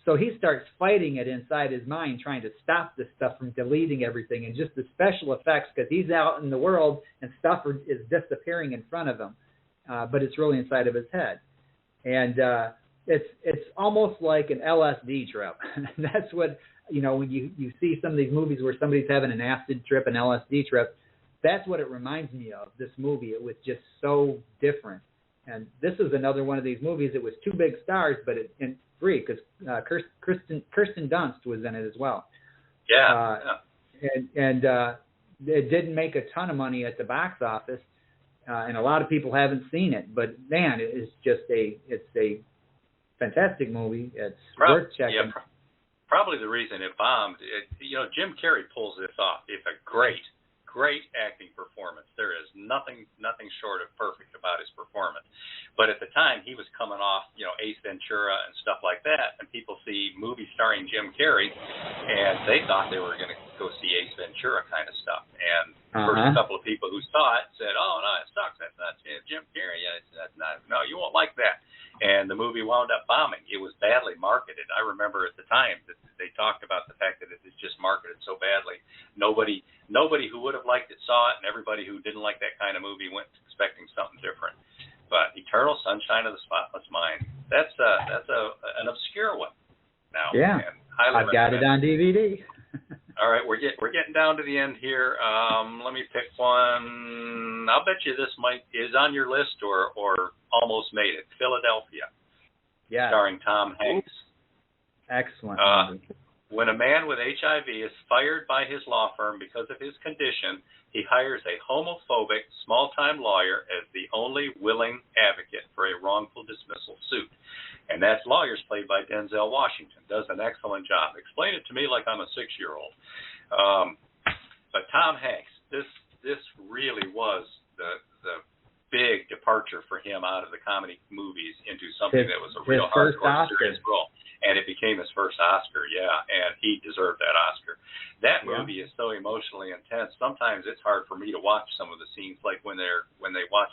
So he starts fighting it inside his mind, trying to stop this stuff from deleting everything, and just the special effects, because he's out in the world and stuff is disappearing in front of him, but it's really inside of his head. And it's almost like an LSD trip. That's what, when you see some of these movies where somebody's having an acid trip, an LSD trip, that's what it reminds me of, this movie. It was just so different. And this is another one of these movies. It was two big stars, but and three, because Kirsten Dunst was in it as well. And it didn't make a ton of money at the box office, and a lot of people haven't seen it. But man, it's a fantastic movie. It's worth checking. Yeah, probably the reason it bombed. Jim Carrey pulls this off. It's a great acting performance. There is nothing short of perfect about his performance. But at the time, he was coming off, Ace Ventura and stuff like that, and people see movies starring Jim Carrey, and they thought they were going to go see Ace Ventura kind of stuff. And the first couple of people who saw it said, "Oh no, it sucks. That's not Jim Carrey. That's not. No, you won't like that." And the movie wound up bombing. It was badly marketed. I remember at the time that they talked about the fact that it was just marketed so badly. Nobody who would have liked it saw it, and everybody who didn't like that kind of movie went expecting something different. But Eternal Sunshine of the Spotless Mind, that's an obscure one now. Yeah, I've got it on DVD. All right, we're getting down to the end here. Let me pick one. I'll bet you this is on your list or almost made it. Philadelphia. Yeah. Starring Tom Hanks. Excellent. When a man with HIV is fired by his law firm because of his condition, he hires a homophobic, small-time lawyer as the only willing advocate for a wrongful dismissal suit. And that lawyer's played by Denzel Washington. Does an excellent job. Explain it to me like I'm a 6-year-old. But Tom Hanks, this really was the big departure for him out of the comedy movies into something that was a real hardcore serious role. And it became his first Oscar, and he deserved that Oscar. That movie is so emotionally intense. Sometimes it's hard for me to watch some of the scenes, like when they watch,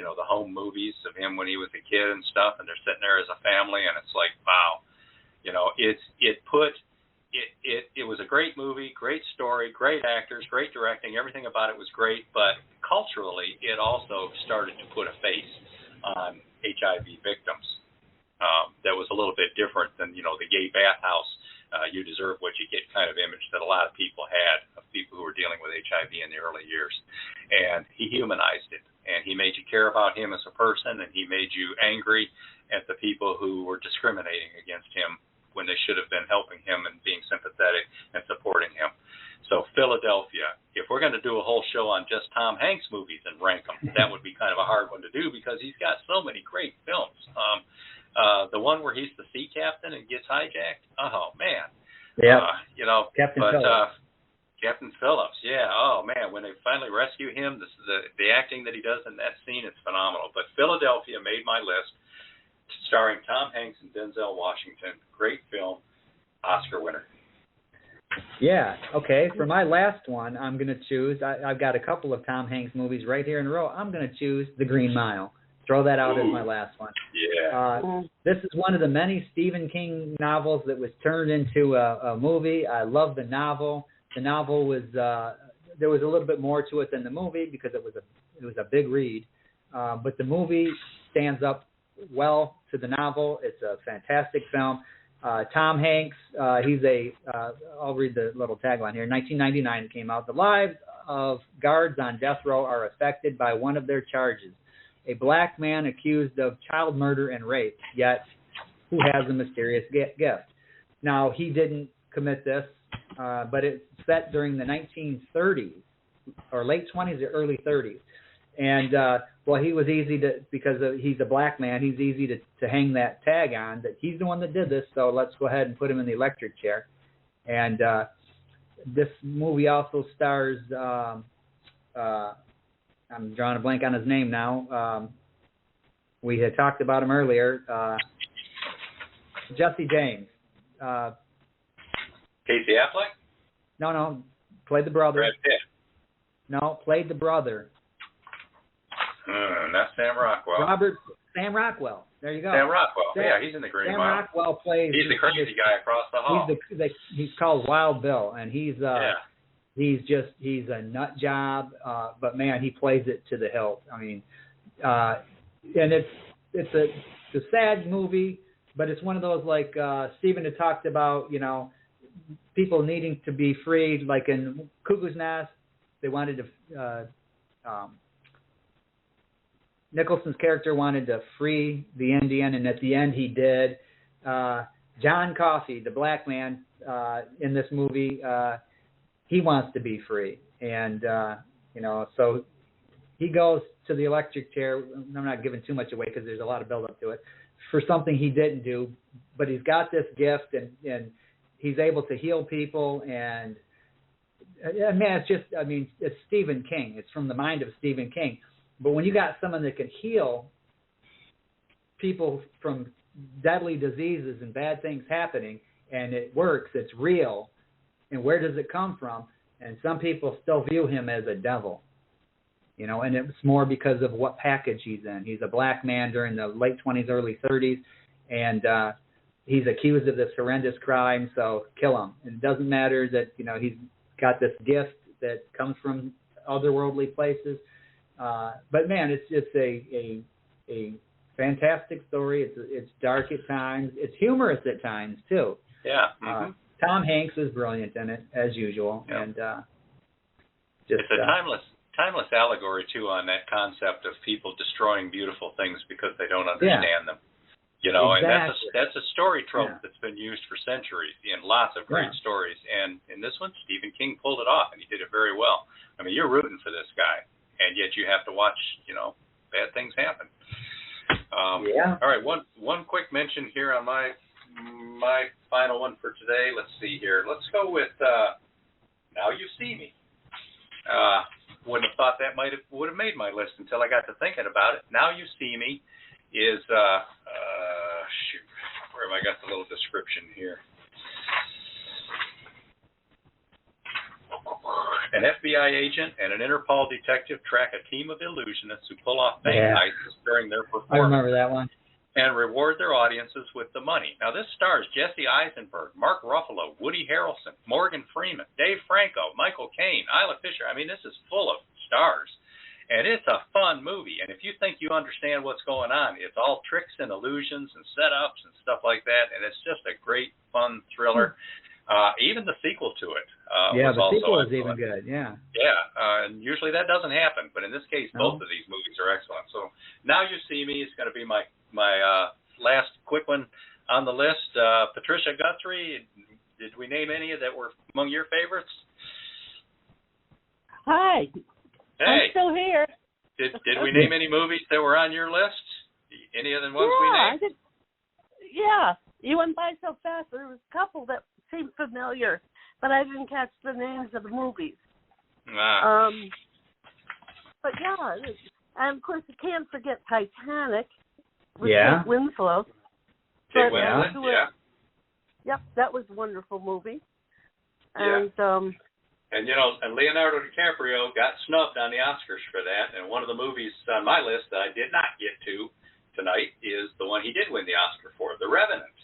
the home movies of him when he was a kid and stuff, and they're sitting there as a family, and it's like, wow, it was a great movie, great story, great actors, great directing. Everything about it was great, but culturally, it also started to put a face on HIV victims. That was a little bit different than, the gay bathhouse, you deserve what you get kind of image that a lot of people had of people who were dealing with HIV in the early years. And he humanized it, and he made you care about him as a person, and he made you angry at the people who were discriminating against him when they should have been helping him and being sympathetic and supporting him. So Philadelphia, if we're going to do a whole show on just Tom Hanks movies and rank them, that would be kind of a hard one to do because he's got so many great films. The one where he's the sea captain and gets hijacked. Oh man. Yeah. Captain Phillips. Captain Phillips. Yeah. Oh man. When they finally rescue him, the acting that he does in that scene is phenomenal. But Philadelphia made my list, starring Tom Hanks and Denzel Washington. Great film. Oscar winner. Yeah. Okay. For my last one, I'm going to choose. I've got a couple of Tom Hanks movies right here in a row. I'm going to choose The Green Mile. Throw that out as my last one. Yeah. This is one of the many Stephen King novels that was turned into a movie. I love the novel. The novel was there was a little bit more to it than the movie because it was a big read. But the movie stands up well to the novel. It's a fantastic film. Tom Hanks, I'll read the little tagline here. 1999 it came out. The lives of guards on death row are affected by one of their charges. A black man accused of child murder and rape, yet who has a mysterious gift. Now, he didn't commit this, but it's set during the 1930s, or late 20s or early 30s. And, he was easy to, because he's a black man, he's easy to hang that tag on that he's the one that did this, so let's go ahead and put him in the electric chair. And this movie also stars... I'm drawing a blank on his name now. We had talked about him earlier. Jesse James. Casey Affleck? No. Played the brother. Brad Pitt. No, played the brother. Not Sam Rockwell. Sam Rockwell. There you go. Sam Rockwell. He's in The Green Mile. Sam Rockwell plays... He's the crazy guy across the hall. He's called Wild Bill, and he's a nut job, but man, he plays it to the hilt. I mean, and it's a sad movie, but it's one of those like Stephen had talked about, people needing to be freed. Like in Cuckoo's Nest, they wanted to. Nicholson's character wanted to free the Indian, and at the end he did. John Coffey, the black man in this movie. He wants to be free, and so he goes to the electric chair. I'm not giving too much away because there's a lot of build up to it for something he didn't do, but he's got this gift, and he's able to heal people. And man, it's Stephen King. It's from the mind of Stephen King. But when you got someone that can heal people from deadly diseases and bad things happening, and it works, it's real. And where does it come from? And some people still view him as a devil, and it's more because of what package he's in. He's a black man during the late 20s, early 30s, and he's accused of this horrendous crime, so kill him. And it doesn't matter that, he's got this gift that comes from otherworldly places. But man, it's a fantastic story. It's dark at times. It's humorous at times too. Yeah. Mm-hmm. Tom Hanks is brilliant in it, as usual, and it's a timeless allegory too on that concept of people destroying beautiful things because they don't understand them. You know, exactly. And that's a story trope that's been used for centuries in lots of great stories. And in this one, Stephen King pulled it off, and he did it very well. I mean, you're rooting for this guy, and yet you have to watch, you know, bad things happen. All right, one quick mention here on my final one for today. Let's see here. Let's go with Now You See Me. Wouldn't have thought that would have made my list until I got to thinking about it. Now You See Me is where have I got the little description here? An FBI agent and an Interpol detective track a team of illusionists who pull off bank heists during their performance. I remember that one. And reward their audiences with the money. Now, this stars Jesse Eisenberg, Mark Ruffalo, Woody Harrelson, Morgan Freeman, Dave Franco, Michael Caine, Isla Fisher. I mean, this is full of stars. And it's a fun movie. And if you think you understand what's going on, it's all tricks and illusions and setups and stuff like that. And it's just a great, fun thriller. Even the sequel to it was the also sequel is excellent. even good, and usually that doesn't happen. But in this case, both of these movies are excellent. So Now You See Me is going to be my last quick one on the list. Patricia Guthrie, did we name any that were among your favorites? Hi. Hey. I'm still here. Did we name any movies that were on your list? Any of the ones we named? You went by so fast. There was a couple that seemed familiar, but I didn't catch the names of the movies. But and of course you can't forget Titanic with Kate Winslet. Kate Winslet, Yep, that was a wonderful movie. And and Leonardo DiCaprio got snubbed on the Oscars for that. And one of the movies on my list that I did not get to tonight is the one he did win the Oscar for, The Revenant.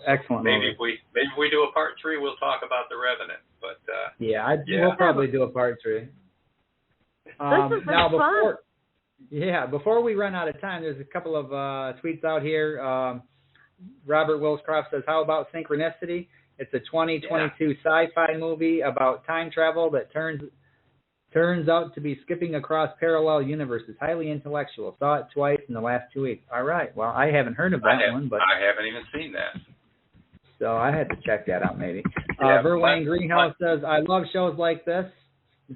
Excellent maybe movie. If we do a part 3, we'll talk about The Revenant. But we'll probably do a part 3. Before we run out of time, there's a couple of tweets out here. Robert Willscroft says, "How about Synchronicity? It's a 2022 sci-fi movie about time travel that turns out to be skipping across parallel universes. Highly intellectual. Saw it twice in the last 2 weeks." All right. Well, I haven't heard of that one, but I haven't even seen that. So I had to check that out maybe. Verwayne Greenhouse says, "I love shows like this.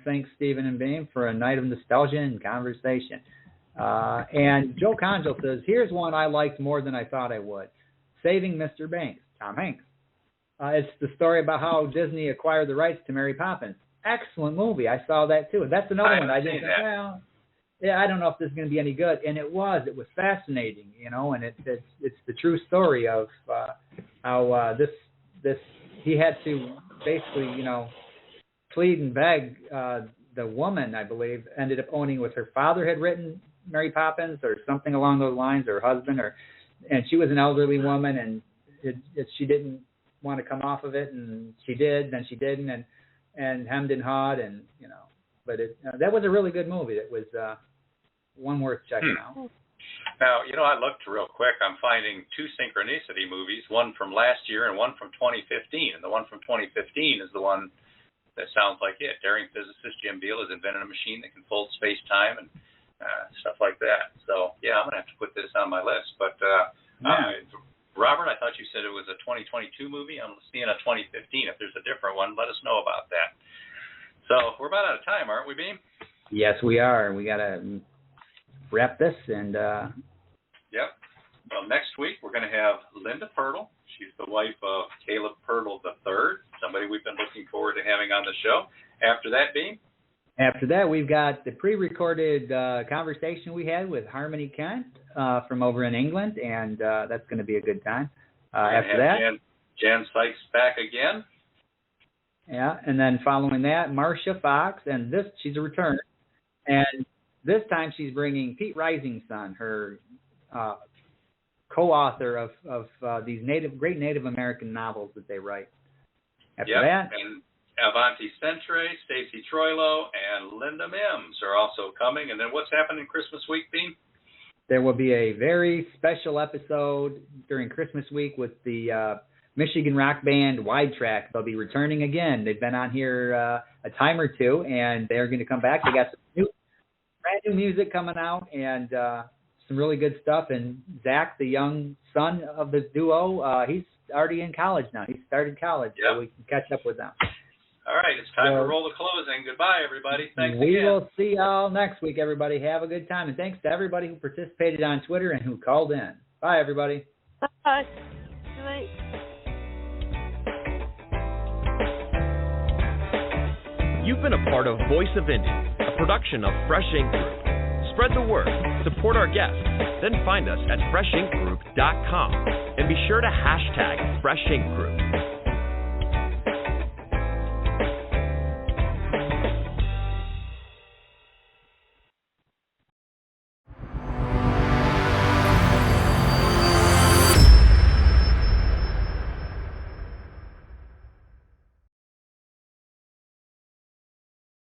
Thanks, Stephen and Beem, for a night of nostalgia and conversation." And Joe Conjo says, "Here's one I liked more than I thought I would. Saving Mr. Banks, Tom Hanks. It's the story about how Disney acquired the rights to Mary Poppins. Excellent movie. I saw that too. That's another one I didn't think, I don't know if this is going to be any good." And it was. It was fascinating, and it's the true story of how this he had to basically, plead and beg. The woman, I believe, ended up owning what her father had written, Mary Poppins, or something along those lines, or her husband, and she was an elderly woman, and she didn't want to come off of it, and she did, then she didn't, and hemmed and hawed, and but that was a really good movie. It was one worth checking out. Now, I looked real quick. I'm finding 2 Synchronicity movies, one from last year and one from 2015, and the one from 2015 is the one that sounds like it. Daring physicist Jim Beal has invented a machine that can fold space-time and stuff like that. So, I'm going to have to put this on my list. But, Robert, I thought you said it was a 2022 movie. I'm seeing a 2015. If there's a different one, let us know about that. So, we're about out of time, aren't we, Beem? Yes, we are. We got to wrap this. And Yep. Well, next week, we're going to have Linda Pirtle. She's the wife of Caleb Pirtle III, somebody we've been looking forward to having on the show. After that, Beem? After that, we've got the pre-recorded conversation we had with Harmony Kent from over in England, and that's going to be a good time. After that, Jan Sykes back again. Yeah, and then following that, Marcia Fox, and she's a return. And this time she's bringing Pete Risingson, her co-author of these great Native American novels that they write. After that, and Avanti Centre, Stacey Troilo, and Linda Mims are also coming. And then what's happening Christmas week, Beem? There will be a very special episode during Christmas week with the Michigan rock band Wide Track. They'll be returning again. They've been on here a time or two, and they're going to come back. They got some brand new music coming out, and some really good stuff. And Zach, the young son of the duo, he's already in college now. He started college, so we can catch up with them. All right, it's time to roll the closing. Goodbye, everybody. Thanks again. We will see y'all next week, everybody. Have a good time. And thanks to everybody who participated on Twitter and who called in. Bye, everybody. Bye. Good night. You've been a part of Voice of Indie, a production of Fresh Ink Group. Spread the word, support our guests, then find us at freshinkgroup.com and be sure to hashtag Fresh Ink Group.